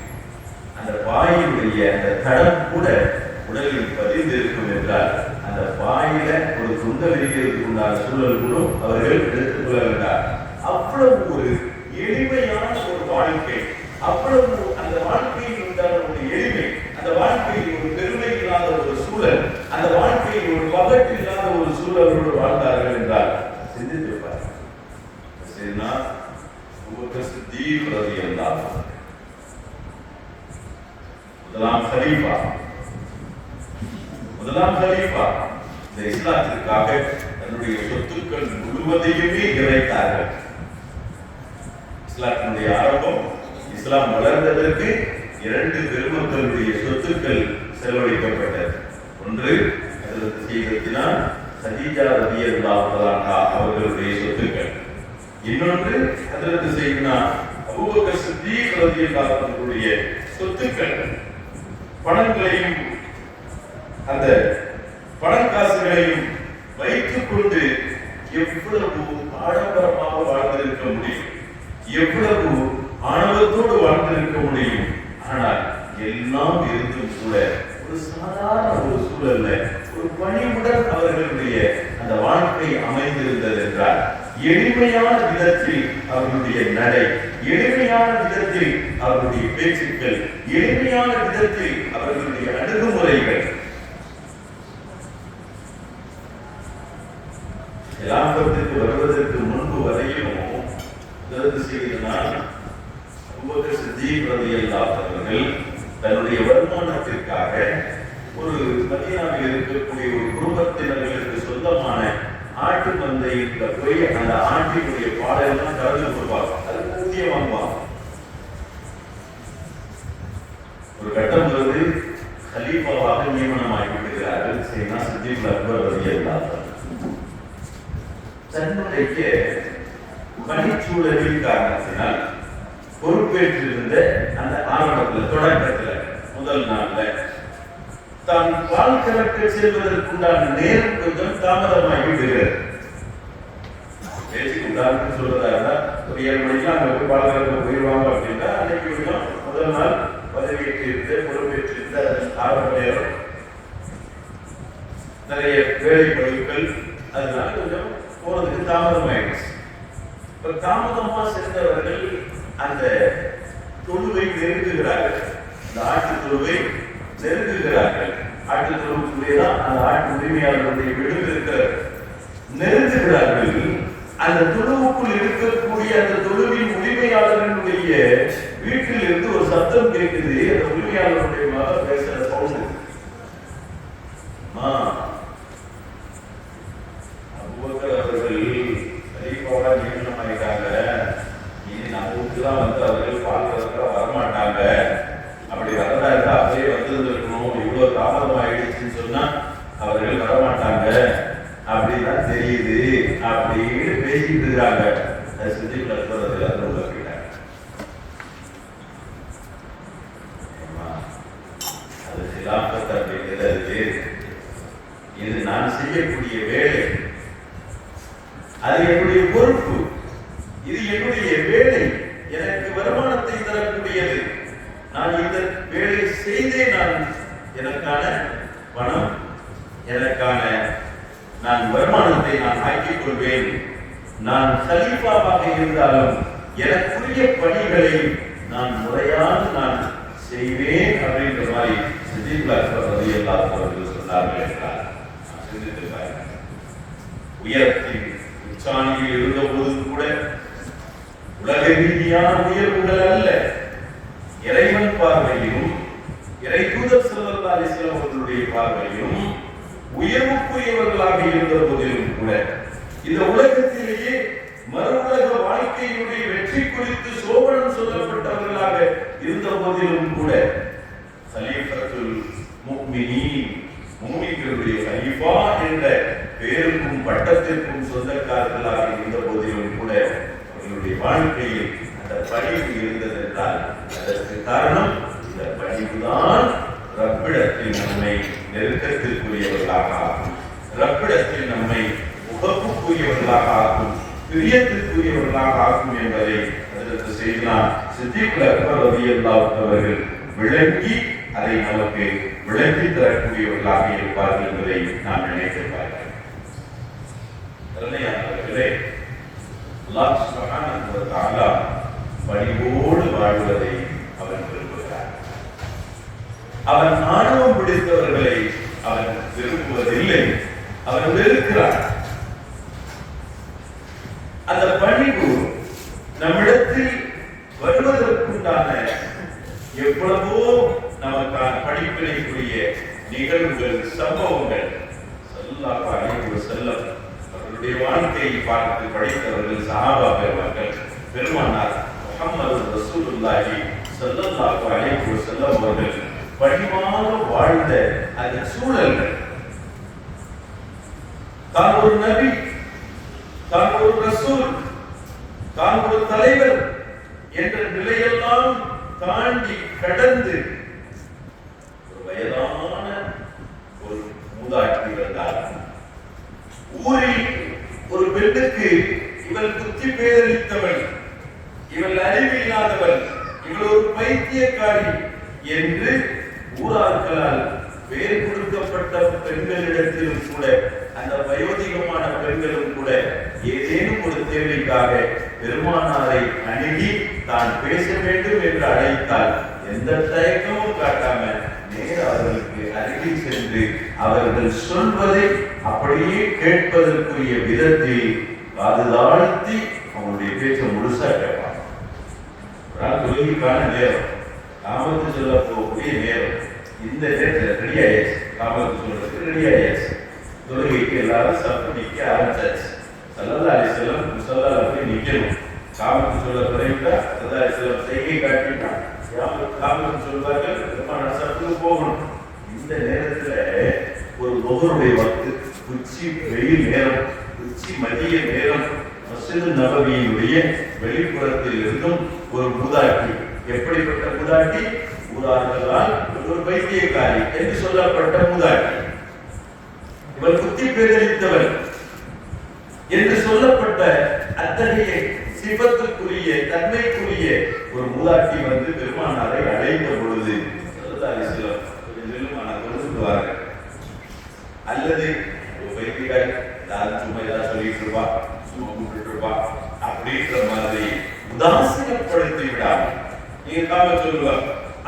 அந்த பாயினுடைய அந்த தடம் கூட உடலில் பதிந்து இருக்கும் என்றால் அந்த பாயில ஒரு துண்ட விரிக்கிறதுக்கு உண்டான சூழல் கூட அவர்கள் எடுத்துக் கொள்ள வேண்டார். அவ்வளவு ஒரு எளிமையான ஒரு வாழ்க்கை, அவ்வளவு அந்த வாழ்க்கையில் உண்டான ஒரு எளிமை, அந்த வாழ்க்கையில் ஒரு பெருமை இல்லாத ஒரு சூழல், அந்த வாழ்க்கையில் ஒரு பகட்டு இல்லாத ஒரு சூழலோடு வாழ்ந்தார்கள் என்றால் சிந்தித்திருப்பார். சரினா அபூபக்கர் சித்தீக் ரலியல்லாஹு அன்ஹு முதலாம் கலீஃபா இந்த இஸ்லாத்திற்காக தன்னுடைய சொத்துக்கள் முழுவதையுமே இறைத்தார்கள். இஸ்லாத்தினுடைய ஆரம்பம், இஸ்லாம் வளர்ந்ததற்கு 2 பெருமக்களுடைய சொத்துக்கள் செலவழிக்கப்பட்டது. ஒன்று ஹஜ்ரத் சையதத்தினா கதீஜா ரலியல்லாஹு அன்ஹா அவர்களுடைய சொத்துக்கள், இன்னொன்று ஹஜ்ரத் சையதுனா அபூபக்கர் சித்தீக் ரலியல்லாஹு அன்ஹுடைய சொத்துக்கள். பணங்களையும் அந்த பணக்காசுகளையும் வைத்துக் கொண்டு எவ்வளவு ஆடம்பரமாக வாழ்ந்திருக்க முடியும், எவ்வளவு ஆணவத்தோடு வாழ்ந்திருக்க முடியும். ஆனால் எல்லாம் இருந்தும் கூட ஒரு சாதாரண ஒரு சூழல்ல ஒரு பணிவுடன் அவர்களுடைய அந்த வாழ்க்கை அமைந்திருந்தது என்றால், எளிமையான விதத்தில் அவர்களுடைய நடை, எளிமையான விதத்தில் அவர்களுடைய பேச்சுக்கள், எளிமையான விதத்தில் அவர்களுடைய அணுகுமுறைகள். கிலாஃபத்துக்கு வருவதற்கு முன்பு வரையும் அபூபக்கர் சித்தீக் ரலியல்லாஹு அவர்கள் தன்னுடைய வருமானத்திற்காக ஒரு மதீனாவில் இருக்கக்கூடிய ஒரு குடும்பத்தினர்களுக்கு சொந்தமான ஆட்டு மந்தையில போய் அந்த ஆட்டினுடைய பாடெல்லாம் கலந்து கொடுப்பாங்க, அதுக்கு ஊதியம் வாங்குவாங்க. ஒரு கட்டம் வருது, கலீஃபாவாக நியமனமாகி விடுகிறார்கள் சையதுனா சித்தீக் அக்பர் ரலியல்லாஹு அன்ஹு. தன்னுடைய பணிச்சூழலின் காரணத்தினால் பொறுப்பேற்றிருந்த அந்த ஆரம்பத்தில் தொடக்கத்தில் முதல் நாள்ல தான் பால் கறக்க செல்வதற்குண்டான நேரம் கொஞ்சம் தாமதமாகி விடுகிறது. பேச்சுக்கு உதாரணம் சொல்றதா இருந்தா ஒரு 7 மணிக்கு அங்க போய் பால் கறக்க போயிடுவாங்க அப்படின்னா அன்னைக்கு கொஞ்சம் முதல் நாள் பதவியேற்றிருந்த பொறுப்பேற்றிருந்த ஆரம்ப நேரம் நிறைய வேலை பழுக்கள், அதனால கொஞ்சம் போறதுக்கு தாமதமாயிடுச்சு. இப்ப தாமதமா சென்றவர்கள் அந்த தொழுவை நெருங்குகிறார்கள், அந்த ஆட்டு தொழுவை நெருங்குகிறார்கள். ஆட்டு தொழுவுக்குரியதான் அந்த ஆட்டு உரிமையாளருடைய விடுதலை இருக்கிறார், நெருங்குகிறார்கள். அந்த தொழுவுக்குள் இருக்கக்கூடிய அந்த தொழுவின் உரிமையாளர்களுடைய வீட்டில் இருந்து ஒரு சத்தம் கேட்குது. அந்த உரிமையாளருடைய மகன் பேசுற சவுண்ட், அபூபக்கர் அவர்கள் கலீஃபாவா நியமனமாயிட்டாங்க, இனி நம்ம ஊருக்கு தான் வந்து அவர்கள் பால் கறக்க வரமாட்டாங்க அப்படி வந்திருந்திருக்கணும், இவ்வளவு தாமதம் ஆயிடுச்சுன்னு சொன்னா அவர்கள் வரமாட்டாங்க அப்படின்னு தெரியுது அப்படின்னு பேசிட்டு இருக்கிறாங்க. அது சித்திக்குள்ள போறது அது உள்ள போயிட்டாங்க. அது சிலாபத் அப்படிங்கிறது இது நான் செய்யக்கூடிய வேலை, அது என்னுடைய பொறுப்பு, இது என்னுடைய வேலை, எனக்கு வருமானத்தை தரக்கூடியது. நான் இந்த வேலை செய்தே நான் எனக்கான பணம், எனக்கான நான் வருமானத்தை நான் ஆக்கிக் கொள்வேன். நான் கலீஃபாவாக இருந்தாலும் எனக்குரிய பணிகளை நான் முறையாக நான் செய்வேன் அப்படின்ற மாதிரி சித்திக் அக்பர் ரலியல்லாஹு அவர்கள் சொன்னார்கள் என்றார். உயரத்தின் உச்சாணியில் இருந்த போது கூட உலக ரீதியான உயர்வுகள் அல்ல, இறைவன் பார்வையிலும் இறை தூதர் ஸல்லல்லாஹு அலைஹி வஸல்லம் அவர்களுடைய பார்வையிலும் உயர்வுக்குரியவர்களாக இருந்த போதிலும் கூட இந்த உலகத்திலேயே மறு உலக வாழ்க்கையினுடைய வெற்றி குறித்து சோபனம் சொல்லப்பட்டவர்களாக இருந்த போதிலும் கூட கலீஃபத்துல் முஃமினீன், முஃமின்களுடைய கலீஃபா என்ற பெயருக்கும் பட்டத்திற்கும் சொந்தக்காரர்களாக இருந்த போதிலும் கூட அவர்களுடைய வாழ்க்கையில் அந்த பணிவு இருந்தது என்றால் அதற்கு காரணம் இந்த பணிவுதான் ரப்பிடத்தில் நம்மை நெருக்கத்திற்குரியவர்களாக ஆகும், ரப்பிடத்தில் நம்மை உகப்புக்குரியவர்களாக ஆகும், பிரியத்திற்குரியவர்களாக ஆகும் என்பதை அதற்கு செய்தார் சித்திக் அக்பர் ரலியல்லாஹு அவர்கள் விளங்கி அதை நமக்கு விளக்கி தரக்கூடியவர்களாக இருப்பார்கள் என்பதை நாம் நினைத்திருப்பார்கள். அல்லாஹ் சுப்ஹானஹு வ தஆலா பணிவோடு வாழ்வதை அவன் விரும்புகிறார். அவன் ஆணவம் பிடித்தவர்களை அவன் விரும்புவதில்லை, அவன் வெறுக்கிறார். அந்த பணிவு நம்மிடத்தில் வருவதற்குண்டான எவ்வளவோ நமக்கான படிப்பினைக்குரிய நிகழ்வுகள், சம்பவங்கள் ஸல்லல்லாஹு அலைஹி வஸல்லம் அவர்களுடைய வாழ்க்கையை பார்த்து படித்தவர்கள் சஹாபா பெருமக்கள், பெருமானார் முஹம்மது ரசூலுல்லாஹி ஸல்லல்லாஹு அலைஹி வஸல்லம் அவர்கள் பணிவாக வாழ்ந்த அந்த சூழல்கள், தான் ஒரு நபி, தான் ஒரு ரசூல், தான் ஒரு தலைவர் என்ற நிலையெல்லாம் தாண்டி கடந்து ஒரு வயதான ஒரு மூதாட்டி வந்தார். ஊரில் ஒரு பெண்ணுக்கு இவள் புத்தி பேதலித்தவள், இவள் அறிவில்லாதவள், இவள் ஒரு பைத்தியக்காரி என்று ஊரார்களால் பெயர் கொடுக்கப்பட்ட பெண்களிடத்திலும் கூட, அந்த வயோதிகமான பெண்களும் கூட ஏதேனும் ஒரு தேவைக்காக பெருமானாரை அணுகி தான் பேச வேண்டும் என்று அழைத்தால் எந்த தயக்கமும் காட்டாம நேர அவர்களுக்கு அருகில் சென்று அவர்கள் சொல்வதை அப்படியே கேட்பதற்குரிய விதத்தில் காதுதாழ்த்தி அவங்களுடைய பேச்சை முழுசா கேட்பாங்க. தொழுகைக்கான நேரம், காமத்து சொல்ல போகக்கூடிய நேரம், இந்த நேரத்தில் ரெடி ஆயாச்சு, காமத்து சொல்றதுக்கு ரெடி ஆயாச்சு, தொழுகைக்கு எல்லாரும் சப்பு நிக்க ஆரம்பிச்சாச்சு. ஸல்லல்லாஹு அலைஹி வஸல்லம் முஸல்லால போய் நிக்கணும். காமத்து சொல்ல குறைந்தா ஸல்லல்லாஹு அலைஹி வஸல்லம் செய்கை காட்டினா காமத்து சொல்வார்கள், பெருமானார் சப்புக்கு போகணும். இந்த நேரத்துல ஒரு முகருடைய வக்து, உச்சி வெயில் நேரம், உச்சி மதிய நேரம், மஸ்ஜித் நபவியினுடைய வெளிப்புறத்தில் இருந்தும் ஒரு மூதாட்டி, எப்படிப்பட்ட மூதாட்டி? ஊரார்களால் ஒரு பைத்தியக்காரி என்று சொல்லப்பட்ட மூதாட்டி, இவள் புத்தி பேதலித்தவள் என்று சொல்லப்பட்ட அத்தகைய சிபத்துக்குரிய தன்மைக்குரிய ஒரு மூதாட்டி வந்து பெருமானாரை அழைத்த பொழுது ஸல்லல்லாஹு அலைஹி வஸல்லம் கொண்டுவார்கள். அல்லது ஒரு பைத்தியக்காரி யாரும் சும்மா ஏதாவது சொல்லிட்டு இருப்பா, சும்மா கூப்பிட்டு இருப்பா அப்படின்ற மாதிரி உதாசீனப்படுத்தி விடாமல், நீங்க காம சொல்லுவா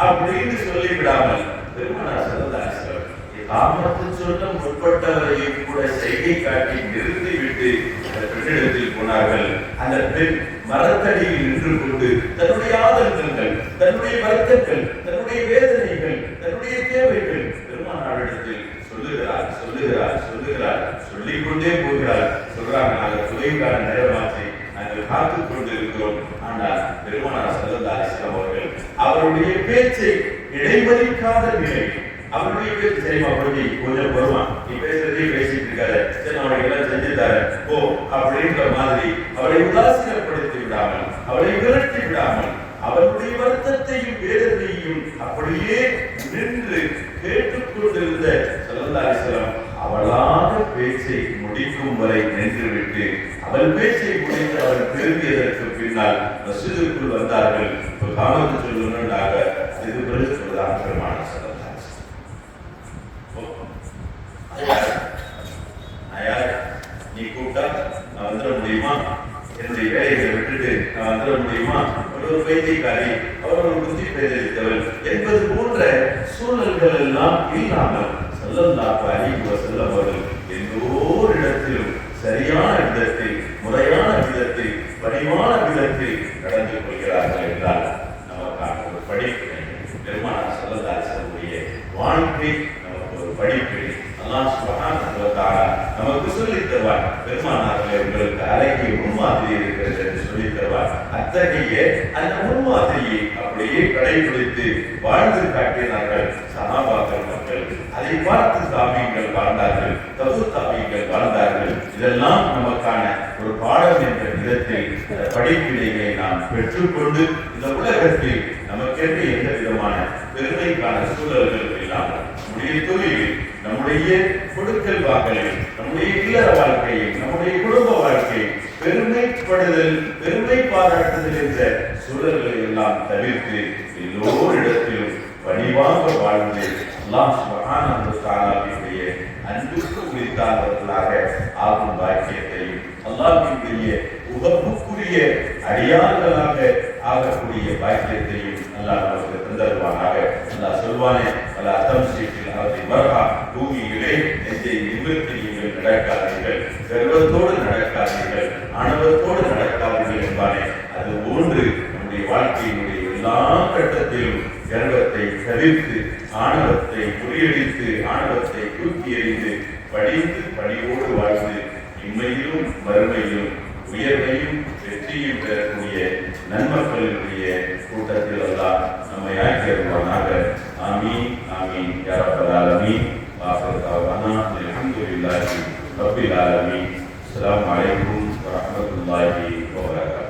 அப்படின்னு சொல்லி விடாமல் பெருமானார் ஸல்லல்லாஹு அலைஹி வஸல்லம் காமத்து சொல்ல முற்பட்டவரை கூட செய்கை காட்டி நிறுத்திவிட்டு அந்த பெண்ணிடத்தில் போனார்கள். அந்த பெண் மரத்தடியில் நின்று கொண்டு தன்னுடைய ஆதங்கங்கள், தன்னுடைய வருத்தங்கள், தன்னுடைய வேதனைகள், தன்னுடைய தேவைகள் பெருமானாரிடத்தில் சொல்லுகிறார் சொல்லுகிறார் சொல்லுகிறார், சொல்லிக் கொண்டே போகிறார். சொல்றாங்க, நாங்கள் துறைக்கான நேரமாற்றி நாங்கள் காத்துக் கொண்டு இருக்கிறோம். ஆனால் பெருமானார் ஸல்லல்லாஹு அலைஹி வஸல்லம் அவர்கள் அவருடைய பேச்சை இடைமறிக்காத நிலை. அவருடைய பேச்சு சரிமா போய் கொஞ்சம் வருவான், நீ பேசுறதே பேசிட்டு இருக்காரு, சரி அவனை எல்லாம் செஞ்சு தர போ அப்படின்ற மாதிரி அவளை உதாசீனப்படுத்தி விடாமல், அவளை விரட்டி விடாமல், அவருடைய வருத்தத்தையும் வேதனையும் அப்படியே நின்று கேட்டுக்கொண்டிருந்த ஸல்லல்லாஹு அலைஹி வஸல்லம் அவளாக பேச்சை முடிக்கும் வரை நின்றுவிட்டு அவள் பேச்சை முடித்து அவள் திரும்பியதற்கு பின்னால் மஸ்ஜிதுக்குள் வந்தார்கள். இப்போ காமத்து சொல்லணும்னாக இது பிறகு சொல்றாங்க பெருமான ஸல்லல்லாஹு நீ கூப்பிட்டா நான் வந்துட முடியுமா? என்னுடைய வேலைகளை விட்டுட்டு நான் வந்துட முடியுமா? ஒரு வைத்தியக்காரி, அவர் ஒரு புத்தி பேதளித்தவள் என்பது போன்ற சூழல்கள் எல்லாம் இல்லாமல் ஸல்லல்லாஹு அலைஹி வஸல்லம் அவர்கள் எல்லோரிடத்திலும் சரியான விதத்தில், முறையான விதத்தில், பணிவான விதத்தில் நடந்து கொள்கிறார்கள் என்றால் நமக்கான ஒரு படிப்பினை. பெருமானார் ஸல்லல்லாஹு அலைஹி வஸல்லம் வாழ்க்கை நமக்கு ஒரு படிப்பினை. அல்லாஹ் சுப்ஹானஹு வ தஆலா நமக்கு சொல்லித் தருவார். பெருமானார்களே, உங்களுக்கு அழகிய முன்மாதிரி இருக்கிறது என்று சொல்லித் தருவார். அத்தகைய அந்த முன்மாதிரியை அப்படியே கடைபிடித்து வாழ்ந்து காட்டினார்கள் சஹாபாக்கள் மக்கள். அதை பார்த்து தாபீங்கள் வாழ்ந்தார்கள், தபு தாபீங்கள் வாழ்ந்தார்கள். இதெல்லாம் நமக்கான ஒரு பாடம் என்ற விதத்தில் படிப்பினைகளை நாம் பெற்றுக்கொண்டு இந்த உலகத்தில் நமக்கென்று எந்த விதமான பெருமைக்கான சூழல்கள் இல்லாமல் நம்முடைய தொழிலில், நம்முடைய கொடுக்கல் வாங்கலில், நம்முடைய இல்லற வாழ்க்கையில், நம்முடைய குடும்ப வாழ்க்கையில் பெருமைப்படுதல், பெருமை பாராட்டுதல் என்ற சூழல்களை எல்லாம் தவிர்த்து எல்லோரிடத்திலும் பணிவாக வாழ்ந்து அல்லாஹ் சுப்ஹானஹு வ தஆலாவுடைய அன்புக்கு உரித்தானவர்களாக ஆகும் பாக்கியத்தையும், அல்லாஹ்வுடைய உகப்புக்குரிய அடியார்களாக ஆகக்கூடிய பாக்கியத்தையும் அல்லாஹ் நமக்கு தந்தருவானாக. அல்லாஹ் சொல்வானே, பல அர்த்தம் சீட்டில் அவரை மரகா பூமியிலே நெஞ்சை நிமிர்த்தி நீங்கள் நடக்காதீர்கள், கர்வத்தோடு நடக்காதீர்கள், ஆணவத்தோடு நடக்காதீர்கள் என்பானே. அது போன்று நம்முடைய வாழ்க்கையினுடைய எல்லா கட்டத்திலும் கர்வத்தை தவிர்த்து, ஆணவத்தை முறியடித்து, ஆணவத்தை தூக்கி எறிந்து, படித்து பணியோடு வாழ்ந்து இம்மையிலும் மறுமையிலும் உயர்வையும் வெற்றியும் பெறக்கூடிய நன்மக்களினுடைய கூட்டத்தில் அல்லாஹ் நம்மை ஆக்கியருவானாக. ஆமீன் ஆமீன் யா ரப்பல் ஆலமீன். ஆஃபிர் தஅவானா அல்ஹம்துலில்லாஹி ரப்பில் ஆலமீன். அஸ்ஸலாமு அலைக்கும் வ ரஹ்மத்துல்லாஹி வ பரகாத்துஹு.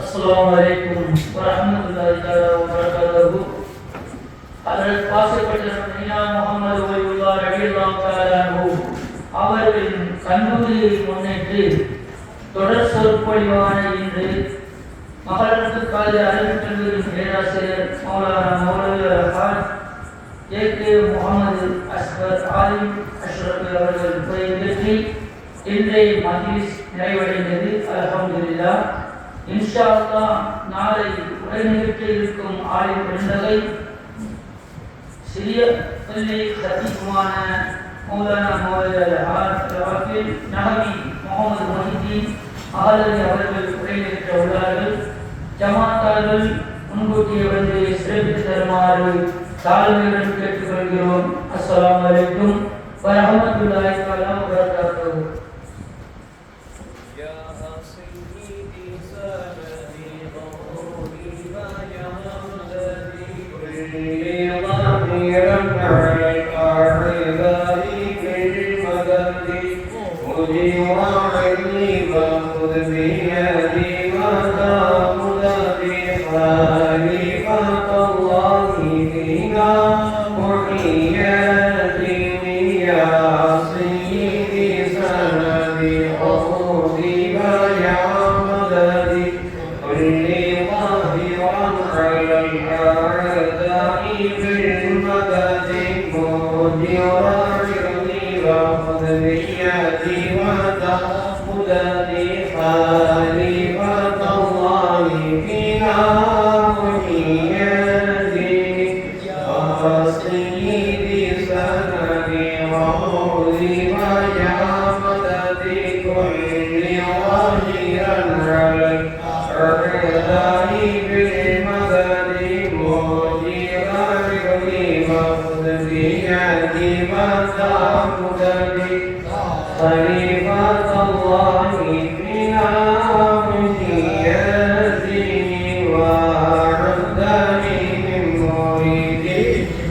Assalamualaikum warahmatullahi wabarakatuh. Hadrat பாசப்பட்ட Muhammad Waliullah ரலியல்லாஹு தஆலா அன்ஹு அவர்களின் கல்லூரியை முன்னிட்டு தொடர் சொற்பொழிவான இன்று மகாராஷ்டிர காலேஜ் அரபிக் கல்லூரியின் பேராசிரியர் மௌலவி ஹாஜ் ஏ.கே. முகமது அஸ்கர் ஆலிம் அஷ்ரஃபி அவர்கள் உரை நிகழ்ச்சி இன்றைய மஜ்லிஸ் நிறைவடைந்தது. அல்ஹம்துலில்லாஹ். இன்ஷா அல்லாஹ் நாளை உரை நிகழ்ச்சி இருக்கும் ஆலிம் பெருந்தகை சிறிய பள்ளி சதீகுமான மௌலானா மௌலவி ஹாஃபிஸ் நஹவி முகமது மொஹிதீன் ஆலரி அவர்கள் உரை நிகழ்த்த உள்ளார்கள். ஜமாத்தார்கள் முன்கூட்டியே வந்து சிறப்பித்து தருமாறு தாழ்மையுடன் கேட்டுக்கொள்கிறோம். அஸ்ஸலாமு அலைக்கும் வரஹ்மத்துல்லாஹி வ பரகாத்துஹு. Amen. خليفة الله فيها مسيرتي وعدني من مريدي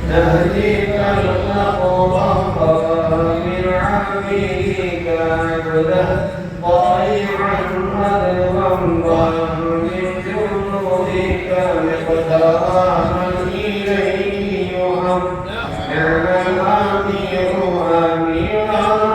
نهديك الأقوى من عبيدك عبدا ضائعا مذنبا من جنودك مقدارا إليه يهم نعم الأمير أميرا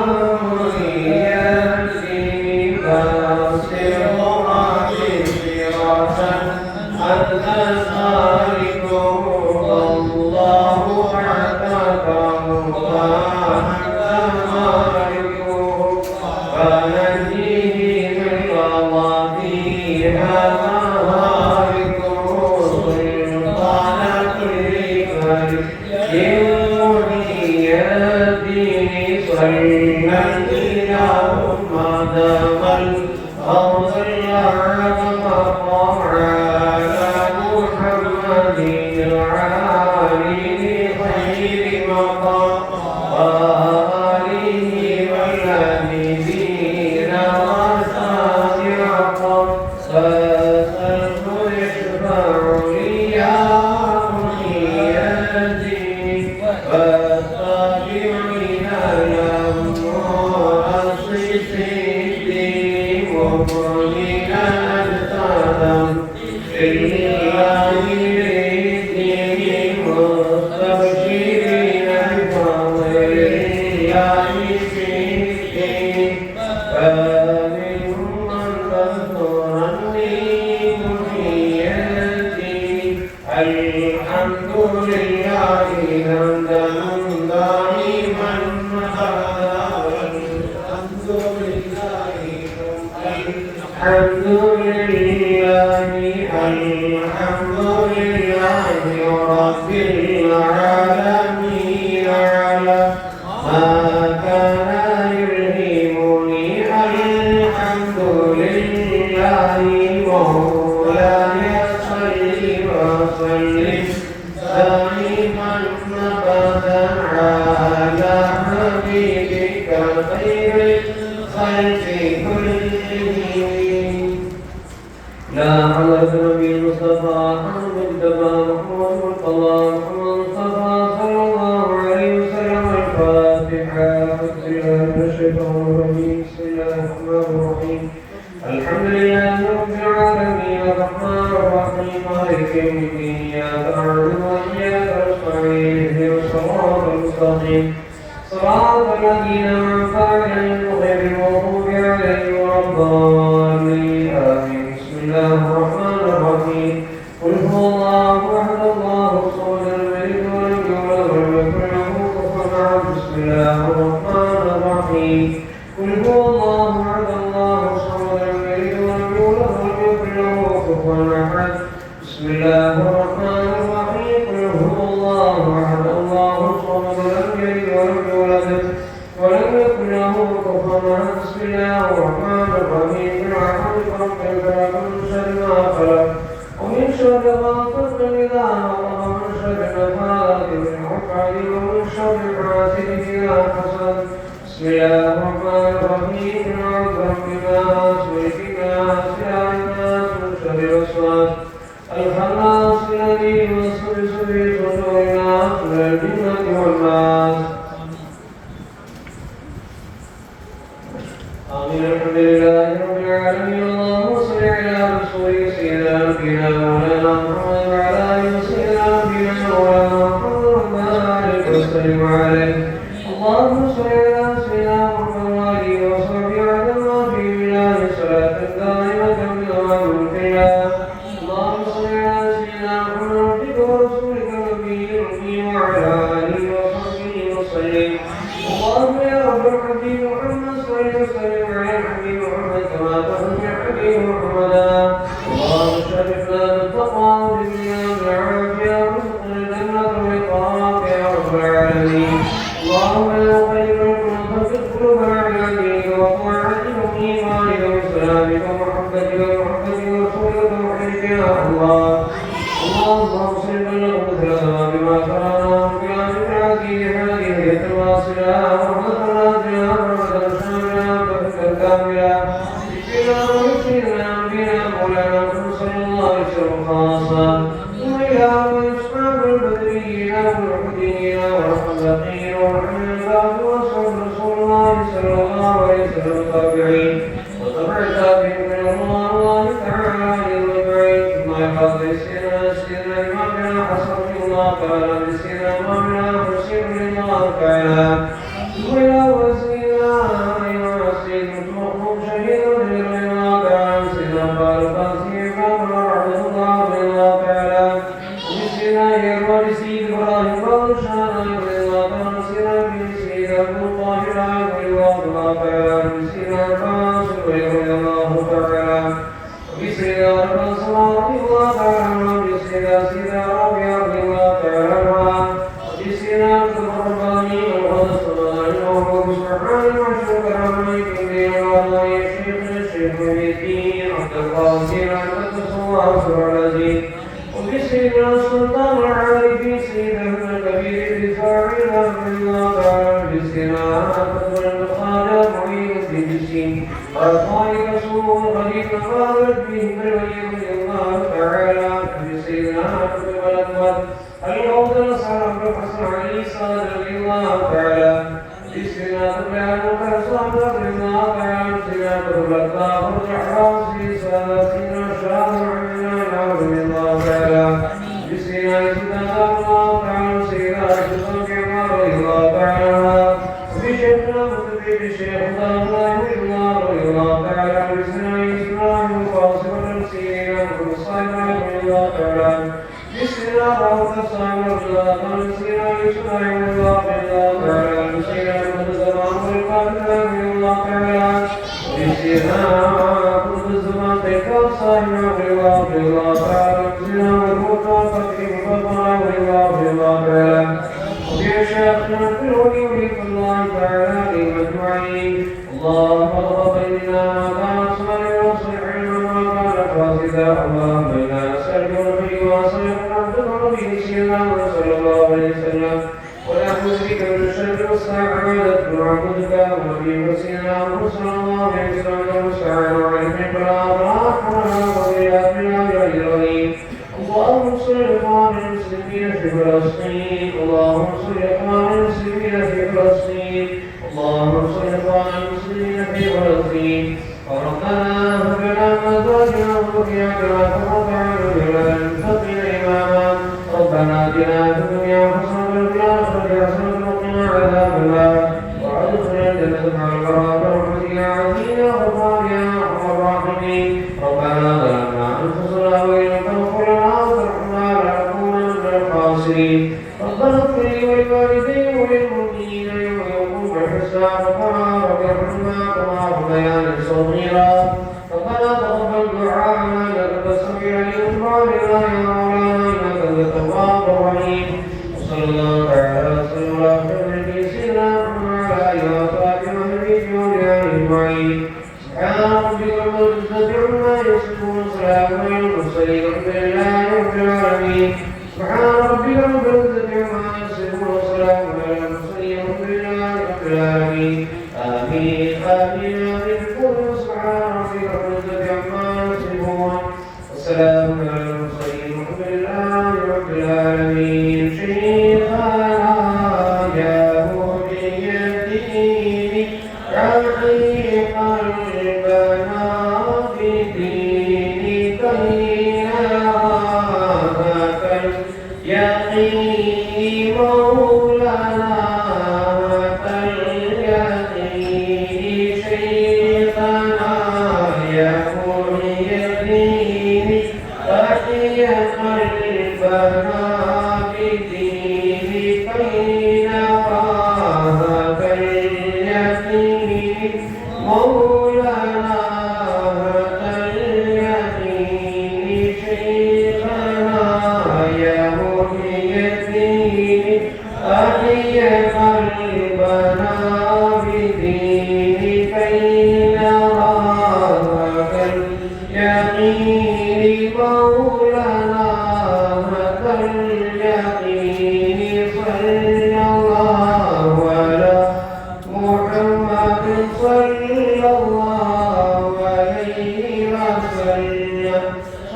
اللهم صل وسلم بما والنبيين والمهديين والصديقين والحمد وصحب رسول الله صلى الله عليه وسلم التابعين وتبع التابعين من الله تعالى أجمعين ثم يقض سيدنا الإمام حسن الله تعالى بسيدنا إمامنا حسين الله تعالى وإلى وسيلة إلى سيدنا المخلوق شهيد الله تعالى سيدنا بالقاسم رحمه الله تعالى وسيدنا يروي سيد إبراهيم وشان الله تعالى سيدنا أبو الطاهر الله تعالى سيدنا القاسم الله تعالى وسيدنا رب الله تعالى وسيدنا ربيع الله تعالى وسيدنا الرباني وبسيدنا السلطان العارفين سيدنا الكبير بفاعل من الله تعالى بسيدنا أحمد الخالق معين الدين وخالق سوء خليفة خالد به الولي الله تعالى بسيدنا أحمد الأكبر الأفضل صاحب الحسن علي رضي الله تعالى بسيدنا سفيان وكرسان رضي الله تعالى بسيدنا الأكبر والرحمن سيدنا الشافعي رضي الله تعالى بسيدنا سيدنا الله تعالى سيدنا سيدنا رضي الله تعالى وبشيخنا متبع الشيخ الله رضي الله تعالى بسيدنا إسماعيل وفاصل سيدنا وصالح رضي الله تعالى بسيدنا روض الصالح رضي الله تعالى بسيدنا إسماعيل الله تعالى بسيدنا الزمان والقادر رضي الله تعالى بسيدنا قطب الزمان تلك الصالح رضي الله تعالى بسيدنا والموتى فتح الله رضي الله تعالى وبشيخنا في الولي ولي الله تعالى أجمعين اللهم تقبل منا ما كان صالحا وصلح ما كان فاسدا اللهم إنا نسألك الخير وصلح عبدك به سيدنا صلى الله عليه وسلم ونعوذ بك من الشر والسعادة نعبدك ونبي سيدنا صلى الله عليه وسلم المستعان عليك الرحمن الرحيم اللهم صل على المسلمين في فلسطين اللهم صل على المسلمين في فلسطين اللهم صل على المسلمين في فلسطين وربنا هب لنا من ازواجنا وذرياتنا قرة اعين واجعلنا للمتقين اماما ربنا اتنا في الدنيا حسنة وفي الاخرة حسنة وقنا عذاب النار وادخلنا الجنة مع الابرار برحمتك يا عزيز يا غفار يا ارحم الراحمين ربنا ظلمنا انفسنا وان لم تغفر لنا وترحمنا لنكونن من الخاسرين ربنا اغفر لي ولوالدي وللمؤمنين يوم يقوم الحساب ربنا رب ارحمنا كما ربيانا صغيرا ربنا تقبل دعاءنا انك انت السميع العليم وتب علينا يا مولانا انك انت التواب الرحيم وصلى الله تعالى وسلم على خير سيدنا محمد وعلى اله وصحبه وسلم اجمعين سبحان ربك رب العزه عما يصفون وسلام على المرسلين والحمد لله رب العالمين سبحان ربك رب العزه عما يصفون وسلام على المرسلين والحمد لله رب العالمين آمين آمين آمين قل سبحان ربك رب العزة عما يصفون والسلام على المرسلين والحمد لله رب العالمين شيخنا يا مهدي الدين رحي قلبنا بدينك إلهك اليقين مولانا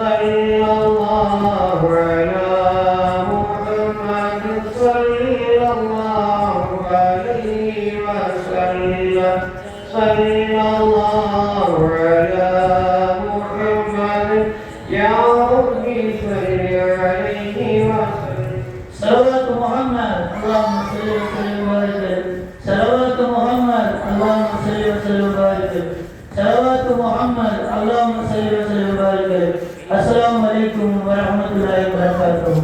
صلى الله على محمد وسلم وبارك عليه صلوات محمد اللهم صل وسلم وبارك عليه السلام عليكم ورحمة الله وبركاته